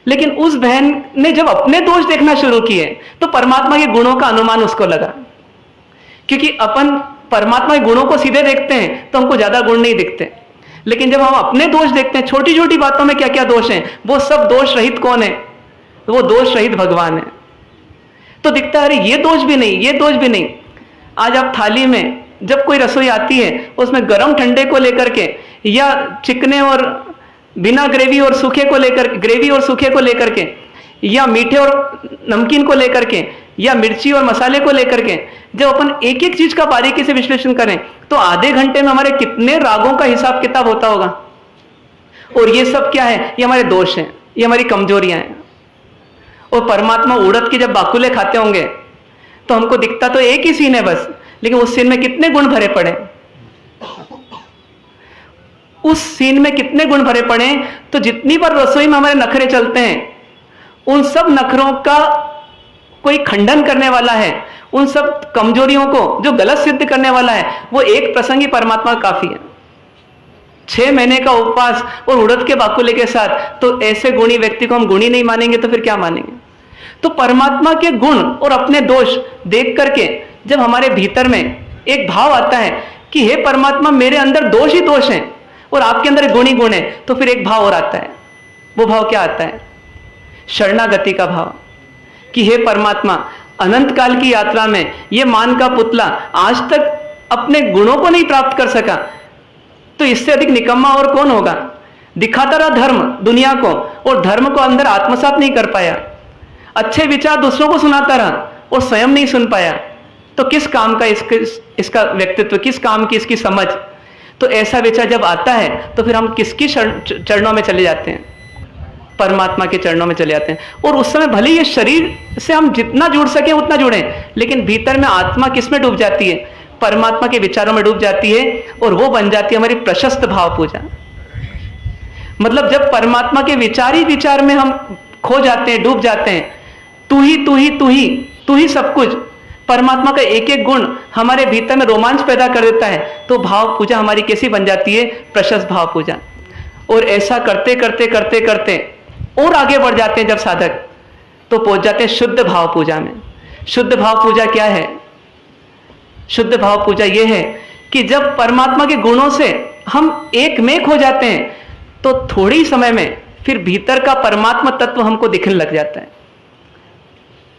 C: लेकिन उस बहन ने जब अपने दोष देखना शुरू किए तो परमात्मा के गुणों का अनुमान उसको लगा। क्योंकि अपन परमात्मा के गुणों को सीधे देखते हैं तो हमको ज्यादा गुण नहीं दिखते, लेकिन जब हम अपने दोष देखते हैं, छोटी छोटी बातों में क्या क्या दोष हैं, वो सब दोष रहित कौन है? वो दोष रहित भगवान है। तो दिखता है, अरे ये दोष भी नहीं, ये दोष भी नहीं। आज आप थाली में जब कोई रसोई आती है, उसमें गरम ठंडे को लेकर के, या चिकने और बिना ग्रेवी और सूखे को लेकर, ग्रेवी और सूखे को लेकर के, या मीठे और नमकीन को लेकर के, या मिर्ची और मसाले को लेकर के, जब अपन एक एक चीज का बारीकी से विश्लेषण करें तो आधे घंटे में हमारे कितने रागों का हिसाब किताब होता होगा। और ये सब क्या है? ये हमारे दोष हैं, ये हमारी कमजोरियां हैं। और परमात्मा उड़द के जब बाकुले खाते होंगे तो हमको दिखता तो एक ही सीन है बस, लेकिन उस सीन में कितने गुण भरे पड़े, उस सीन में कितने गुण भरे पड़े। तो जितनी बार रसोई में हमारे नखरे चलते हैं, उन सब नखरों का कोई खंडन करने वाला है, उन सब कमजोरियों को जो गलत सिद्ध करने वाला है, वो एक प्रसंग ही परमात्मा काफी है। 6 महीने का उपवास और उड़द के बाकुले के साथ, तो ऐसे गुणी व्यक्ति को हम गुणी नहीं मानेंगे तो फिर क्या मानेंगे? तो परमात्मा के गुण और अपने दोष देख करके जब हमारे भीतर में एक भाव आता है कि हे परमात्मा, मेरे अंदर दोष ही दोष हैं और आपके अंदर गुण ही गुण है, तो फिर एक भाव और आता है। वो भाव क्या आता है? शरणागति का भाव। कि हे परमात्मा, अनंत काल की यात्रा में ये मान का पुतला आज तक अपने गुणों को नहीं प्राप्त कर सका, तो इससे अधिक निकम्मा और कौन होगा? दिखाता रहा धर्म दुनिया को, और धर्म को अंदर आत्मसात नहीं कर पाया। अच्छे विचार दूसरों को सुनाता रहा और स्वयं नहीं सुन पाया, तो किस काम का इसका व्यक्तित्व, किस काम की इसकी समझ? तो ऐसा विचार जब आता है तो फिर हम किसकी चरणों में चले जाते हैं? परमात्मा के चरणों में चले जाते हैं। और उस समय भले ये शरीर से हम जितना जुड़ सके उतना जुड़े, लेकिन भीतर में आत्मा किस में डूब जाती है? परमात्मा के विचारों में डूब जाती है, और वो बन जाती है हमारी प्रशस्त भाव पूजा। मतलब जब परमात्मा के विचार ही विचार में हम खो जाते हैं, डूब जाते हैं, तू ही तू ही तू ही तू ही सब कुछ, परमात्मा का एक एक गुण हमारे भीतर में रोमांच पैदा कर देता है, तो भाव पूजा हमारी कैसी बन जाती है? प्रशस्त भाव पूजा। और ऐसा करते करते करते करते और आगे बढ़ जाते हैं जब साधक, तो पहुंच जाते हैं शुद्ध भाव पूजा में। शुद्ध भाव पूजा क्या है? शुद्ध भाव पूजा यह है कि जब परमात्मा के गुणों से हम एक में खो जाते हैं, तो थोड़ी समय में फिर भीतर का परमात्मा तत्व हमको दिखने लग जाता है।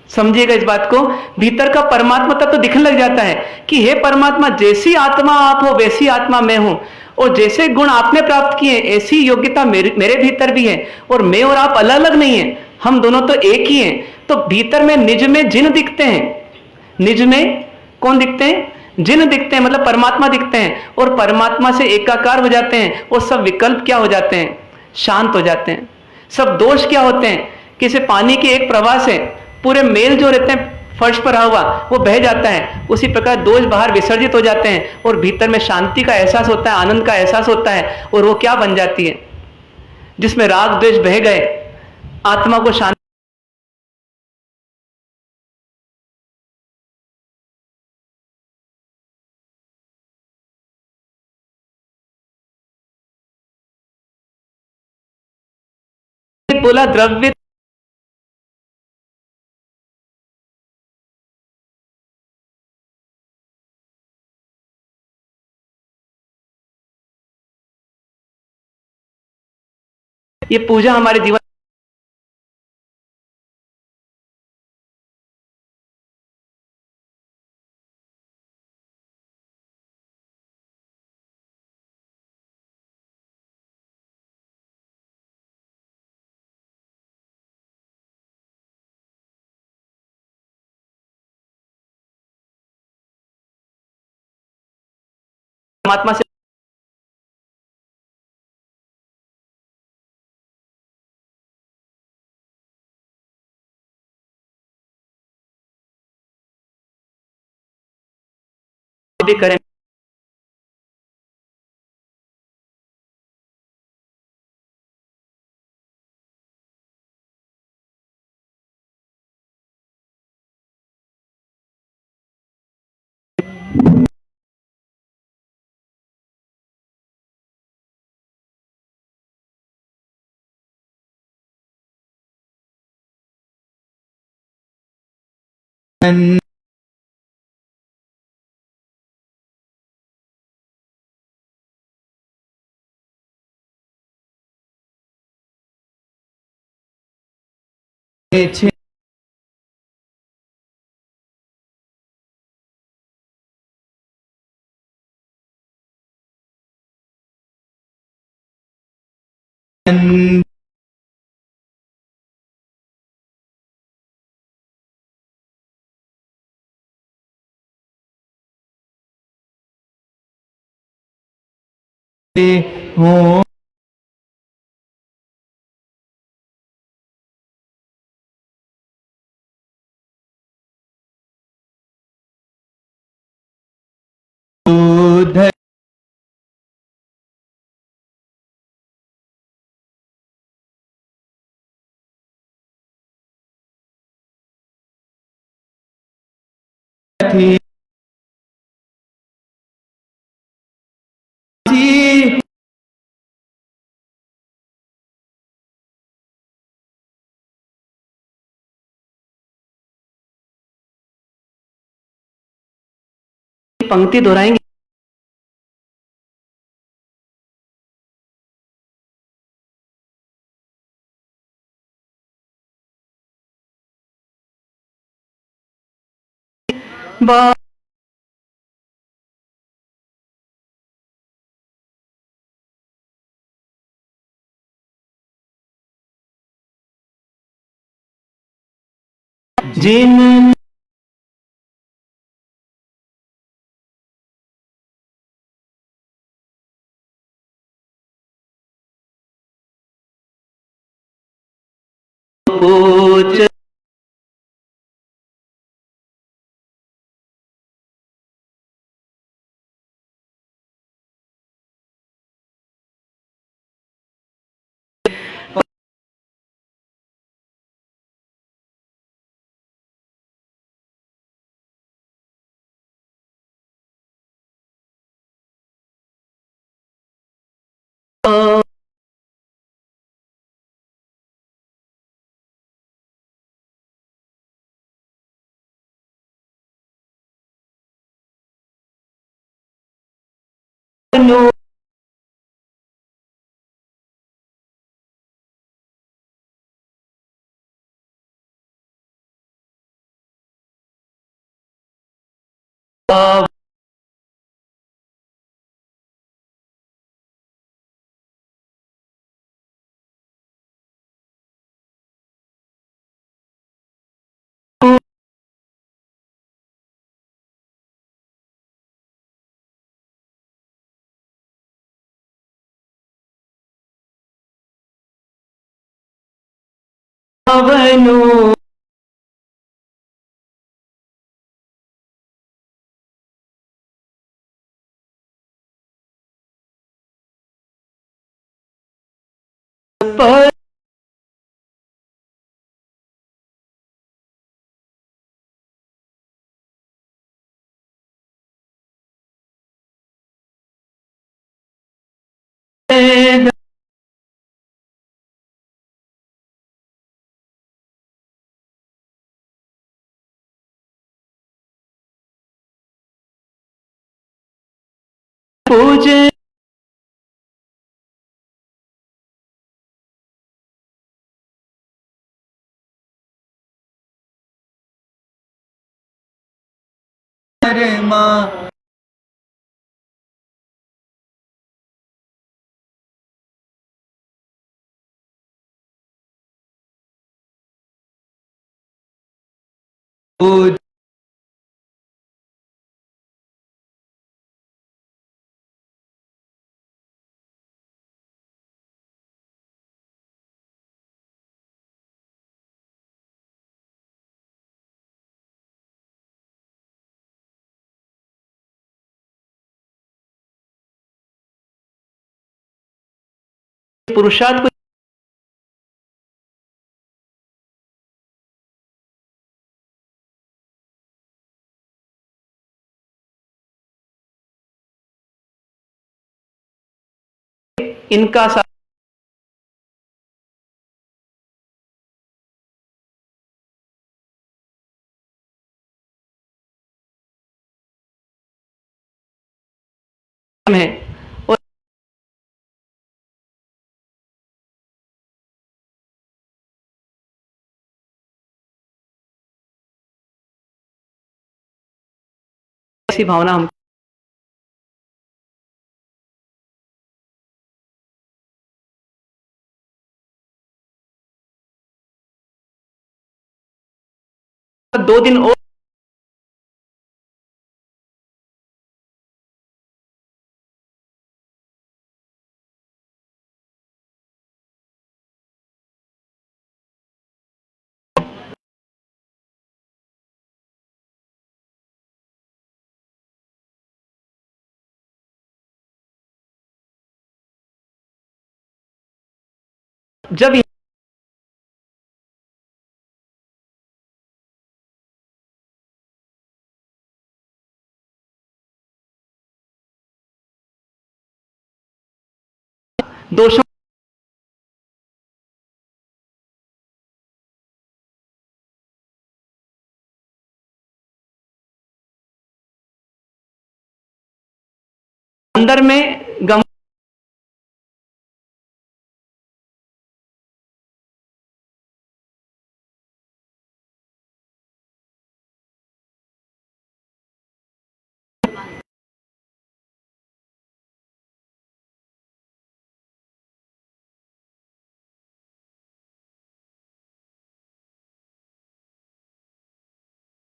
C: समझिएगा इस बात को, भीतर का परमात्मा तत्व दिखने लग जाता है कि हे परमात्मा, जैसी आत्मा आप हो वैसी आत्मा मैं हूं, और जैसे गुण आपने प्राप्त किए ऐसी योग्यता मेरे भीतर भी है, और मैं और आप अलग अलग नहीं है, हम दोनों तो एक ही हैं। तो भीतर में निज में जिन दिखते हैं। निज में कौन दिखते हैं? जिन दिखते हैं, मतलब परमात्मा दिखते हैं, और परमात्मा से एकाकार हो जाते हैं, और सब विकल्प क्या हो जाते हैं? शांत हो जाते हैं। सब दोष क्या होते हैं? किसी पानी के एक प्रवाह से पूरे मेल जो रहते हैं फर्श पर हुआ वो बह जाता है, उसी प्रकार दोष बाहर विसर्जित हो जाते हैं, और भीतर में शांति का एहसास होता है, आनंद का एहसास होता है। और वो क्या बन जाती है? जिसमें राग द्वेष बह गए, आत्मा को शांति बोला द्रव्य ये पूजा हमारे जीवन परमात्मा से भी करें।
A: છે હું ધરતી
C: पंक्ति दोहराएंगे। बा जिन पूज नो अवनो पर पूजे
A: માં
C: पुरुषार्थ को इनका साथ है और ऐसी भावना हम 2 दिन और जब दोषों अंदर में गम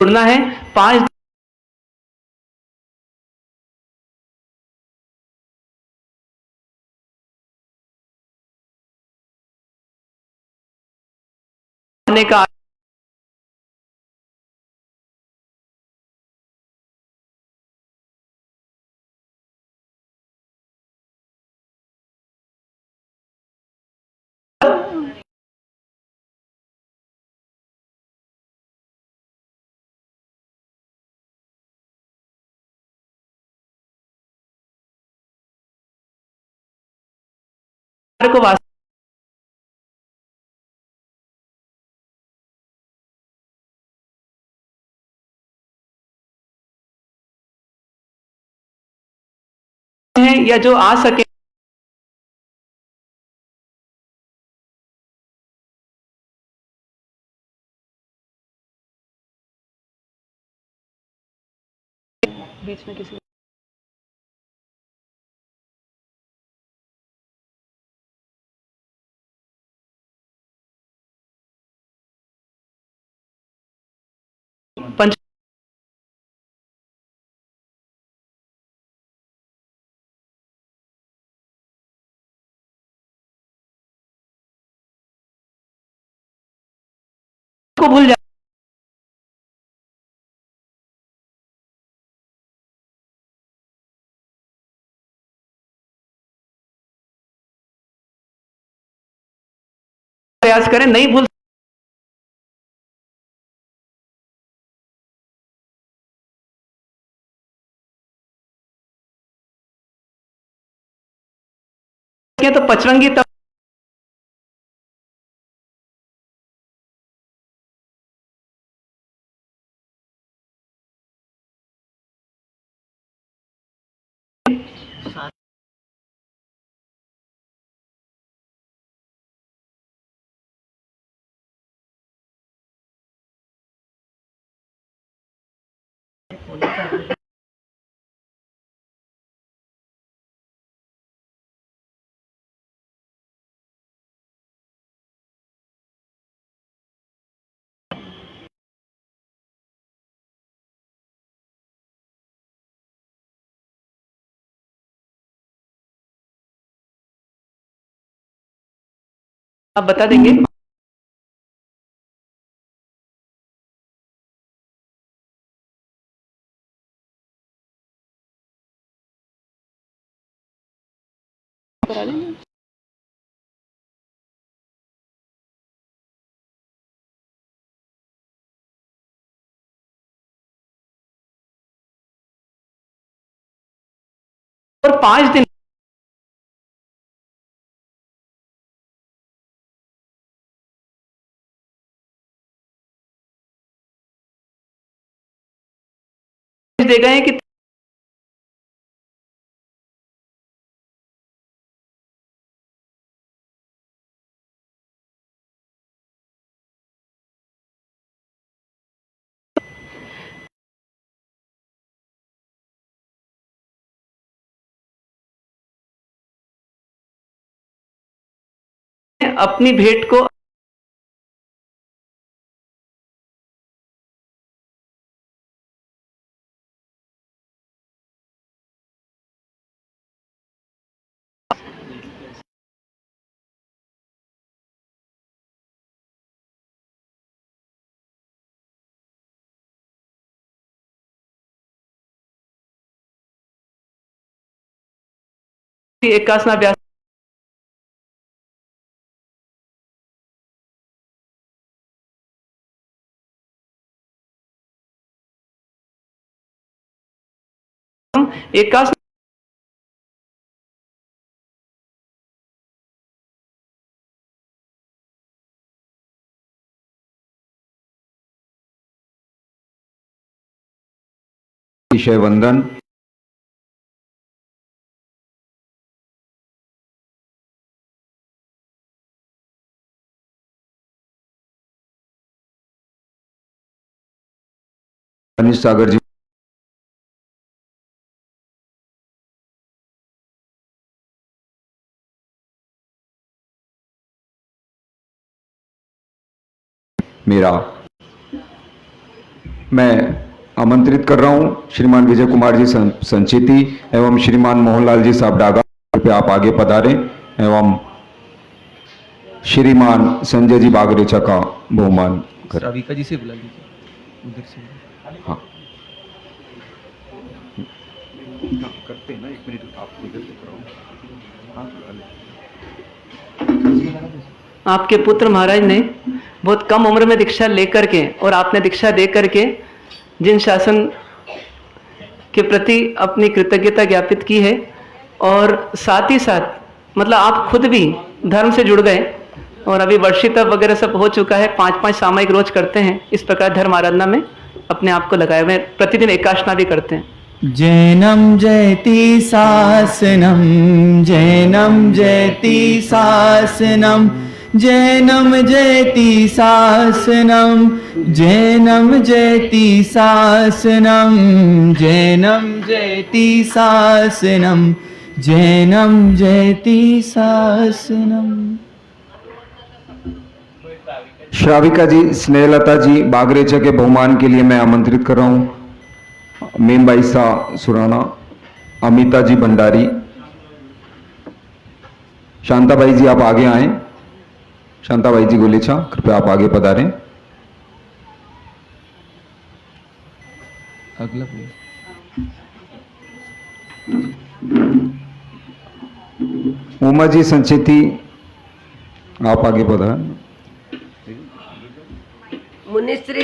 C: जुड़ना है 5 आने का को वास्तव है या जो आ सके बीच में किसी पंच को भूल जा प्रयास करें नहीं भूल सके तो पचरंगी तब आप बता देंगे करा देंगे 5 दिन दे गए कि अपनी भेंट को एकासनाभ्यास एकासन
D: विषय वंदन। अनिश सागर जी मेरा मैं आमंत्रित कर रहा हूं श्रीमान विजय कुमार जी संचेती एवं श्रीमान मोहनलाल जी साहब डागा, कृपया आप आगे पधारें एवं श्रीमान संजय जी बागरेचा का बहुमान करें।
A: श्राविका जी से बुला लीजिए उधर से।
D: हाँ करते हैं ना, 1 मिनट आप इधर से कराओ।
C: आपके पुत्र महाराज ने बहुत कम उम्र में दीक्षा लेकर के और आपने दीक्षा दे करके जिन शासन के प्रति अपनी कृतज्ञता ज्ञापित की है, और साथ ही साथ मतलब आप खुद भी धर्म से जुड़ गए और अभी वर्षिता वगैरह सब हो चुका है, 5-5 सामयिक रोज करते हैं। इस प्रकार धर्म आराधना में अपने आप को लगाए हुए, प्रतिदिन एकाशना भी करते हैं।
A: जैनम जयति शासनम, जैनम जयति शासनम, जैनम जयति शासनम, जैनम जयति शासनम, जैनम जयति शासनम, जैनम जयति शासनम।
D: श्राविका जी स्नेहलता जी बागरेचा के बहुमान के लिए मैं आमंत्रित कर रहा हूं मेमबाई सा सुराना, अमिता जी भंडारी, शांताबाई जी आप आगे आए। शांताबाई जी गोलेचा कृपया आप आगे पधारें।
A: अगला
D: उमा जी संचेती आप आगे पधारें।
E: मुनिश्री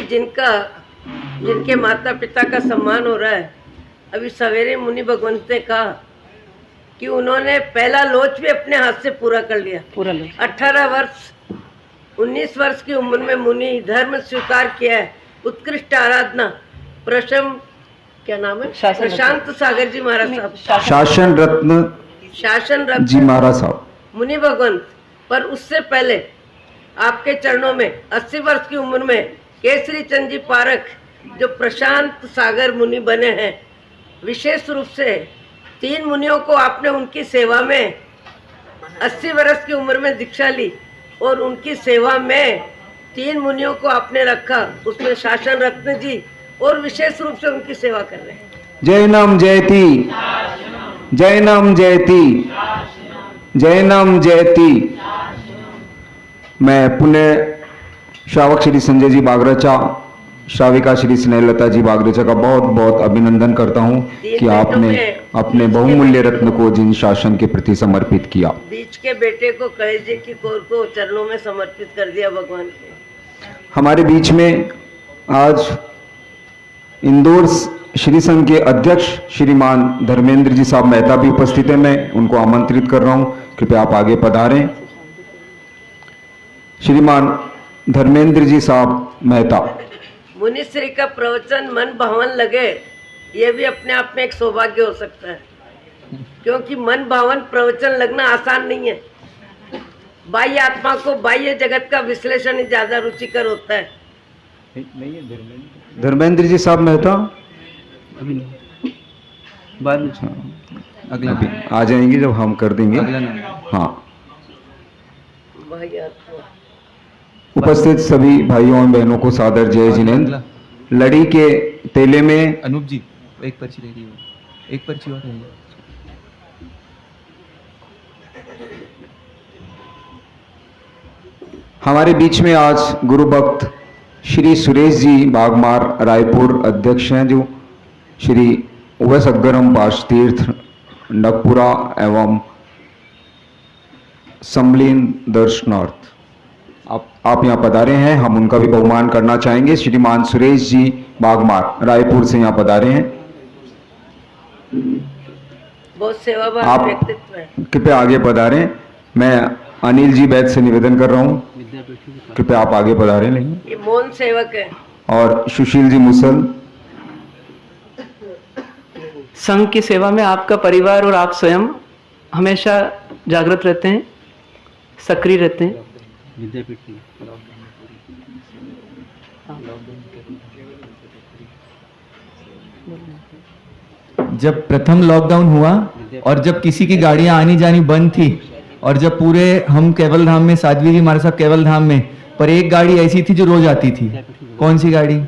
E: जिनके माता पिता का सम्मान हो रहा है, अभी सवेरे मुनि भगवंत ने कहा कि उन्होंने पहला लोच भी अपने हाथ से पूरा कर लिया।
C: पूरा लो।
E: 18 वर्ष 19 वर्ष की उम्र में मुनि धर्म स्वीकार किया है। उत्कृष्ट आराधना प्रशम क्या नाम है, प्रशांत सागर जी महाराज साहब,
D: शासन रत्न जी महाराज साहब,
E: मुनि भगवंत। पर उससे पहले आपके चरणों में 80 वर्ष की उम्र में केसरी चंद जी पारक जो प्रशांत सागर मुनि बने हैं, विशेष रूप से 3 मुनियों को आपने उनकी सेवा में 80 वर्ष की उम्र में दीक्षा ली और उनकी सेवा में 3 मुनियों को आपने रखा, उसमें शासन रत्न जी और विशेष रूप से उनकी सेवा कर रहे हैं।
D: जैनम जयति, जैनम जयति, जैनम जयति। मैं पुण्य श्रावक श्री संजय जी बागरेचा, श्राविका श्री स्नेहलता जी बागरेचा का बहुत बहुत अभिनंदन करता हूं कि आपने अपने बहुमूल्य रत्न को जिन शासन के प्रति समर्पित किया।
E: बीच के बेटे को कलेजे जी की कोर को चरणों में समर्पित कर दिया भगवान के।
D: हमारे बीच में आज इंदौर श्री संघ के अध्यक्ष श्रीमान धर्मेंद्र जी साहब मेहता भी उपस्थित हैं। मैं उनको आमंत्रित कर रहा हूं, कृपया आप आगे पधारें। श्रीमान धर्मेंद्र जी साहब मेहता।
E: मुनिश्री का प्रवचन मन भावन लगे, ये भी अपने आप में एक सौभाग्य हो सकता है, क्योंकि मन भावन प्रवचन लगना आसान नहीं है। बाह्य आत्मा को बाह्य जगत का विश्लेषण ही ज्यादा रुचिकर होता है।
D: धर्मेंद्र जी साहब मेहता
A: अभी नहीं, बाद में अगला
D: अभी आ जाएंगे जब हम कर देंगे।
A: अगला नाम।
D: हाँ,
E: बाह्य आत्मा।
D: उपस्थित सभी भाइयों और बहनों को सादर जय जिनेंद्र। लड़ी के तेले में
A: अनूप जी एक पर्ची रह रही है, एक पर्ची और है।
D: हमारे बीच में आज गुरु भक्त श्री सुरेश जी बागमार रायपुर अध्यक्ष हैं, जो श्री उवसगरम पाश तीर्थ नगपुरा एवं समलीन दर्शनार्थ आप यहाँ पधारे हैं। हम उनका भी बहुमान करना चाहेंगे। श्रीमान सुरेश जी बागमार रायपुर से यहाँ पधारे हैं।
E: बहुत सेवाभावी
D: आप
E: व्यक्तित्व है।
D: कृपया आगे पधारें। मैं अनिल जी बैद से निवेदन कर रहा हूँ, कृपया आप आगे पधारें। नहीं,
E: ये मौन सेवक है।
D: और सुशील जी मुसल।
C: संघ की सेवा में आपका परिवार और आप स्वयं हमेशा जागृत रहते हैं, सक्रिय रहते हैं।
A: विद्यापीठ की जब प्रथम लॉकडाउन हुआ और जब किसी की गाड़ियां आनी जानी बंद थी, और जब पूरे हम केवल धाम में, साध्वी जी हमारे साथ केवल धाम में, पर एक गाड़ी ऐसी थी जो रोज आती थी। कौन सी गाड़ी?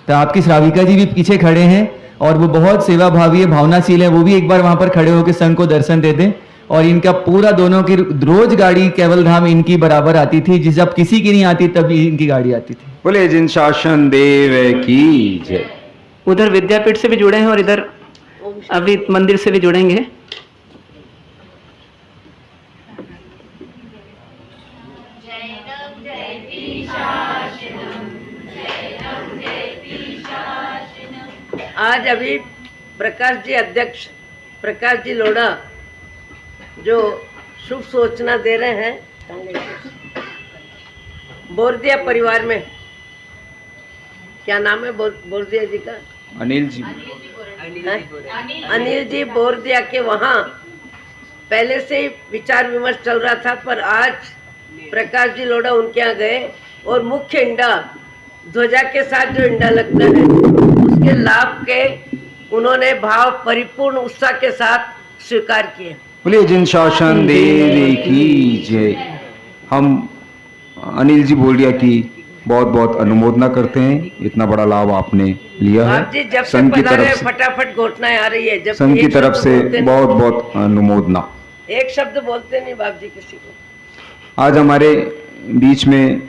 A: तो आपकी श्राविका जी भी पीछे खड़े हैं और वो बहुत सेवा भावी है, भावनाशील है। वो भी एक बार वहां पर खड़े होकर संघ को दर्शन दे दें। और इनका पूरा दोनों की रोज गाड़ी केवल धाम इनकी बराबर आती थी। जिस जब किसी की नहीं आती तब इनकी गाड़ी आती थी।
D: बोले जिन शासन देव की जय।
C: उधर विद्यापीठ से भी जुड़े हैं और इधर अभी मंदिर से भी जुड़ेंगे।
E: आज अभी प्रकाश जी अध्यक्ष प्रकाश जी लोढ़ा जो शुभ सूचना दे रहे हैं बोरदिया परिवार में। क्या नाम है बोरदिया जी का?
D: अनिल जी।
E: अनिल जी बोरदिया के वहाँ पहले से ही विचार विमर्श चल रहा था, पर आज प्रकाश जी लोढ़ा उनके यहाँ गए और मुख्य इंडा ध्वजा के साथ जो इंडा लगता है उसके लाभ के उन्होंने भाव परिपूर्ण उत्साह के साथ स्वीकार किए।
D: बोले जिन शासन देव की जय। हम अनिल जी बोलिया की बहुत बहुत अनुमोदना करते हैं। इतना बड़ा लाभ आपने लिया है।
E: आप जी जब से
D: संघ की
E: पधारे
D: तरफ से,
E: फटाफट घोषणाएं आ रही है। जब
D: संघ की तरफ से बहुत बहुत अनुमोदना।
E: एक शब्द बोलते नहीं बाप जी किसी को।
D: आज हमारे बीच में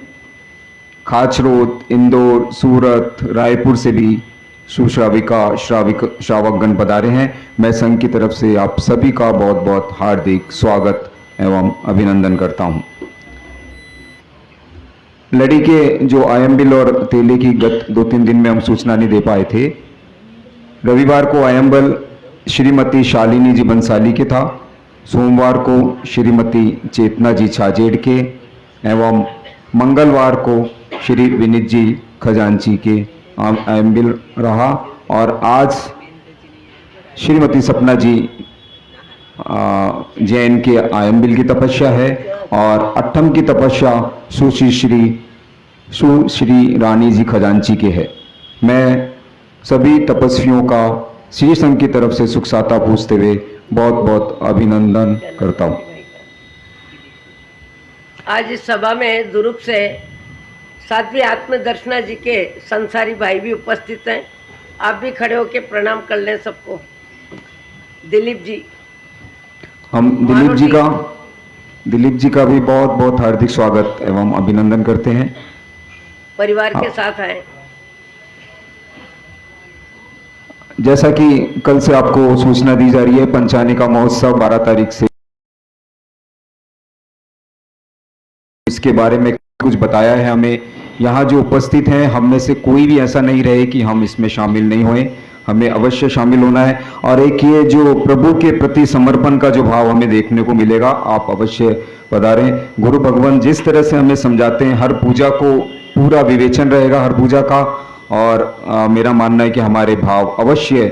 D: खाचरोद, इंदौर, सूरत, रायपुर से भी सुश्राविका श्रावकगण पधारे हैं। मैं संघ की तरफ से आप सभी का बहुत बहुत हार्दिक स्वागत एवं अभिनंदन करता हूं। लड़ी के जो आयम्बिल और तेले की गत 2-3 दिन में हम सूचना नहीं दे पाए थे। रविवार को आयम्बल श्रीमती शालिनी जी बंसाली के था, सोमवार को श्रीमती चेतना जी छाजेड़ के एवं मंगलवार को श्री विनीत जी खजांची के आयम्बिल रहा। और आज श्रीमती सपना जी जैन के आयम्बिल की तपस्या है और अट्ठम की तपस्या सुश्री रानी जी खजांची के है। मैं सभी तपस्वियों का श्री संघ की तरफ से सुख साता पूछते हुए बहुत बहुत अभिनंदन करता हूँ।
E: आज इस सभा में दुरुप से साध्वी आत्मदर्शना जी के संसारी भाई भी उपस्थित हैं। आप भी खड़े होकर प्रणाम कर लें सबको। दिलीप जी,
D: हम दिलीप जी का भी बहुत बहुत हार्दिक स्वागत एवं अभिनंदन करते हैं।
E: परिवार के साथ आए।
D: जैसा कि कल से आपको सूचना दी जा रही है, पंचानी का महोत्सव 12 तारीख से, इसके बारे में कुछ बताया है हमें। यहाँ जो उपस्थित हैं हम में से कोई भी ऐसा नहीं रहे कि हम इसमें शामिल नहीं हुए। हमें अवश्य शामिल होना है। और एक ये जो प्रभु के प्रति समर्पण का जो भाव हमें देखने को मिलेगा, आप अवश्य पधारें। गुरु भगवान जिस तरह से हमें समझाते हैं, हर पूजा को पूरा विवेचन रहेगा हर पूजा का, और मेरा मानना है कि हमारे भाव अवश्य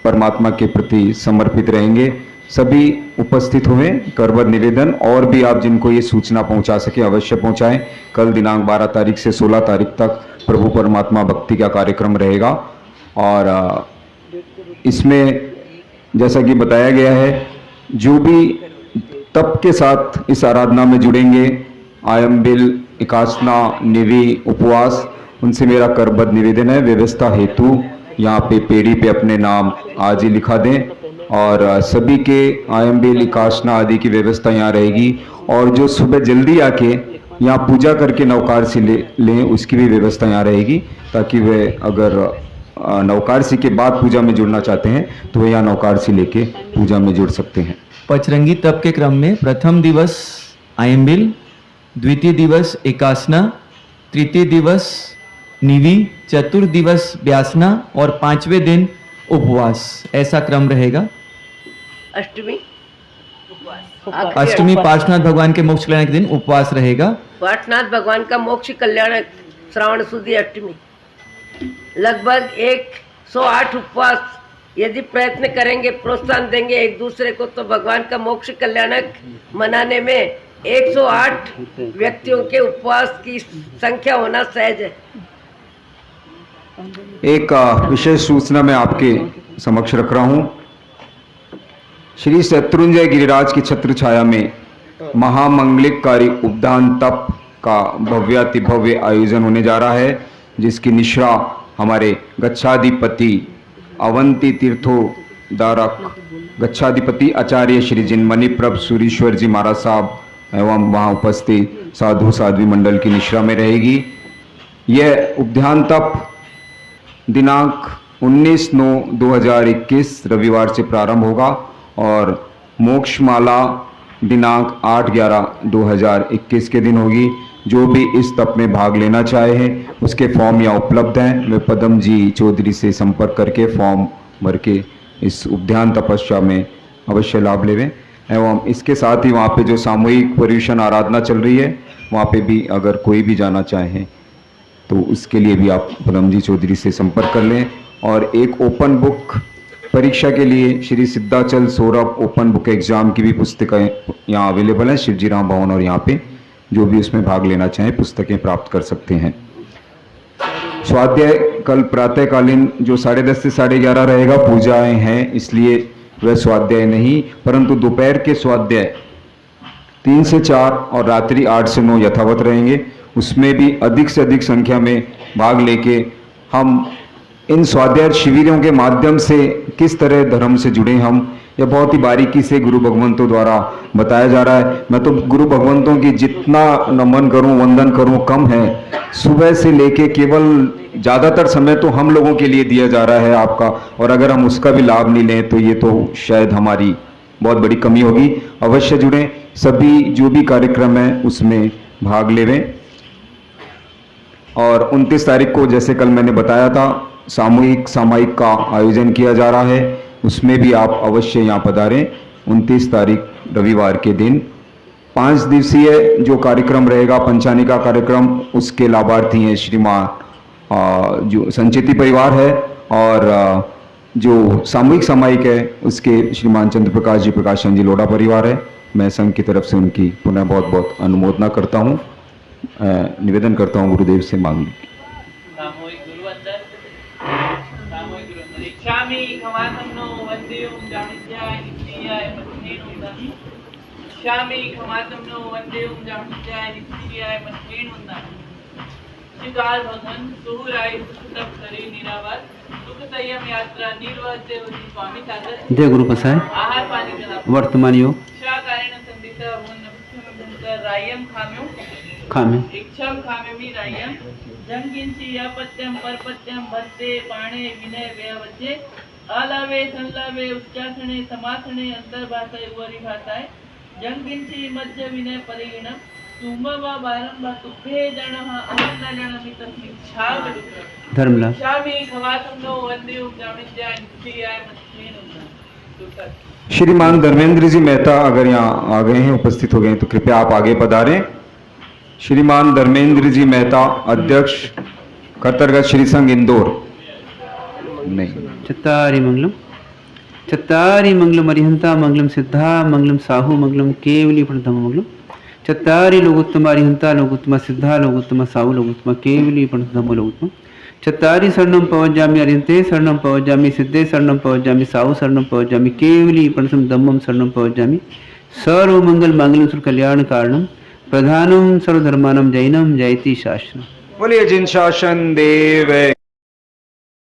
D: परमात्मा के प्रति समर्पित रहेंगे। सभी उपस्थित हुए करवर निवेदन, और भी आप जिनको ये सूचना पहुंचा सके अवश्य पहुंचाएं। कल दिनांक 12 तारीख से 16 तारीख तक प्रभु परमात्मा भक्ति का कार्यक्रम रहेगा, और इसमें जैसा कि बताया गया है, जो भी तप के साथ इस आराधना में जुड़ेंगे, आयम्बिल, एकासना, निवि, उपवास, उनसे मेरा करबद्ध निवेदन है, व्यवस्था हेतु यहाँ पे पेड़ी पे अपने नाम आज ही लिखा दें, और सभी के आयम्बिल, एकासना आदि की व्यवस्था यहाँ रहेगी। और जो सुबह जल्दी आके यहाँ पूजा करके नवकारसी लें, उसकी भी व्यवस्था यहाँ रहेगी, ताकि वे अगर नवकारसी के बाद पूजा में जुड़ना चाहते हैं तो वे यहाँ नवकारसी लेके पूजा में जुड़ सकते हैं।
A: पचरंगी तप के क्रम में प्रथम दिवस आयम्बिल, द्वितीय दिवस एकासना, तृतीय दिवस निवि, चतुर्थ दिवस व्यासना और 5वें दिन उपवास, ऐसा क्रम रहेगा।
E: अष्टमी
A: अष्टमी पार्श्वनाथ भगवान के मोक्ष कल्याण के दिन उपवास रहेगा।
E: पार्श्वनाथ भगवान का मोक्ष कल्याण श्रावण सुदी अष्टमी, लगभग 108 उपवास यदि प्रयत्न करेंगे, प्रोत्साहन देंगे एक दूसरे को, तो भगवान का मोक्ष कल्याणक मनाने में 108 व्यक्तियों के उपवास की संख्या होना सहज है।
D: एक विशेष सूचना मैं आपके समक्ष रख रहा हूं। श्री शत्रुंजय गिरिराज की छत्र छाया में महामंगलिककारी उपदान तप का भव्याति भव्य आयोजन होने जा रहा है, जिसकी निश्रा हमारे गच्छाधिपति अवंती तीर्थोद्धारक गच्छाधिपति आचार्य श्री जिनमणि प्रभ सूरीश्वर जी महाराज साहब एवं वहाँ उपस्थित साधु साध्वी मंडल की निश्रा में रहेगी। यह उपध्यान तप दिनांक 19/9/2021 रविवार से प्रारंभ होगा, और मोक्षमाला दिनांक 8/11/2021 के दिन होगी। जो भी इस तप में भाग लेना चाहे हैं उसके फॉर्म यहाँ उपलब्ध हैं, वे पदम जी चौधरी से संपर्क करके फॉर्म भर के इस उपध्यान तपस्या में अवश्य लाभ लेवें। एवं इसके साथ ही वहाँ पे जो सामूहिक पर्युषण आराधना चल रही है, वहाँ पे भी अगर कोई भी जाना चाहे तो उसके लिए भी आप पदम जी चौधरी से संपर्क कर लें। और एक ओपन बुक परीक्षा के लिए Shri Siddhachal Saurabh open book exam की भी पुस्तकें यहाँ अवेलेबल हैं, शिवजी राम भवन, और यहाँ पे जो भी उसमें भाग लेना चाहें पुस्तकें प्राप्त कर सकते हैं। स्वाध्याय कल प्रातःकालीन जो 10:30 से 11:30 रहेगा, पूजाएं हैं इसलिए वह स्वाध्याय नहीं, परंतु दोपहर के स्वाध्याय 3 से 4 और रात्रि 8 से 9 यथावत रहेंगे। उसमें भी अधिक से अधिक संख्या में भाग लेके हम इन स्वाध्याय शिविरों के माध्यम से किस तरह धर्म से जुड़े हम, यह बहुत ही बारीकी से गुरु भगवंतों द्वारा बताया जा रहा है। मैं तो गुरु भगवंतों की जितना नमन करूं, वंदन करूं कम है। सुबह से लेके केवल ज़्यादातर समय तो हम लोगों के लिए दिया जा रहा है आपका, और अगर हम उसका भी लाभ नहीं लें तो ये तो शायद हमारी बहुत बड़ी कमी होगी। अवश्य जुड़ें, सभी जो भी कार्यक्रम है उसमें भाग लेवें। और 29 तारीख को जैसे कल मैंने बताया था, सामूहिक सामायिक का आयोजन किया जा रहा है, उसमें भी आप अवश्य यहाँ पधारें। 29 तारीख रविवार के दिन 5 दिवसीय जो कार्यक्रम रहेगा, पंचानिका कार्यक्रम, उसके लाभार्थी हैं श्रीमान जो संचेती परिवार है, और जो सामूहिक सामायिक है उसके श्रीमान चंद्र प्रकाश जी प्रकाशन जी लोढ़ा परिवार है। मैं संघ की तरफ से उनकी पुनः बहुत बहुत अनुमोदना करता हूँ, निवेदन करता हूँ गुरुदेव से मांग ली।
F: जय गुरु प्रसाद। वर्तमान योग खामे
G: इच्छम खामेमी रायम जंगिंची यापत्यम परपत्यम भत्ते पाणे विनय व्यवचे आलावे संलावे उच्चासने समासने अंतर्भाषाय वरी भाषाय जंगिंची मध्य विनय परिगणम तुम्बवा बारंबार तुभे जनः अहं न जनमि तस्मिन् छावि
F: धर्मलाभ
G: छावि खवातुनो वन्दे उपजामित्याय नित्याय मस्मेन उन्नत।
D: श्रीमान धर्मेंद्र जी मेहता अगर यहाँ आ गए हैं, उपस्थित हो गए हैं, तो कृपया आप आगे पधारें। श्रीमान धर्मेंद्र जी मेहता, अध्यक्ष कर्तरगत श्री संघ इंदौर। नहीं,
F: चत्तारि मंगलम अरिहंता मंगलम सिद्धा मंगलम साहू मंगलम केवली प्रणतम मंगलम। चत्तारि लोकोत्तम अरिहंता लोकोत्तम सिद्धा लोकोत्तम साहू लोकोत्तम केवली प्रणतम लोकोत्तम। चत्तारि शरणं पवज्जामि अरिहन्ते शरणं पवज्जामि सिद्धे शरणं पवज्जामि साहू शरणं पवज्जामि केवली प्रणतम धम्मं शरणं पवज्जामि। सर्वमंगल मांगल्यं सर्वकल्याण कारणं प्रधानं सर्वधर्माणां जैनं जयति शासनम्।
D: बोलिए जिन शासन देव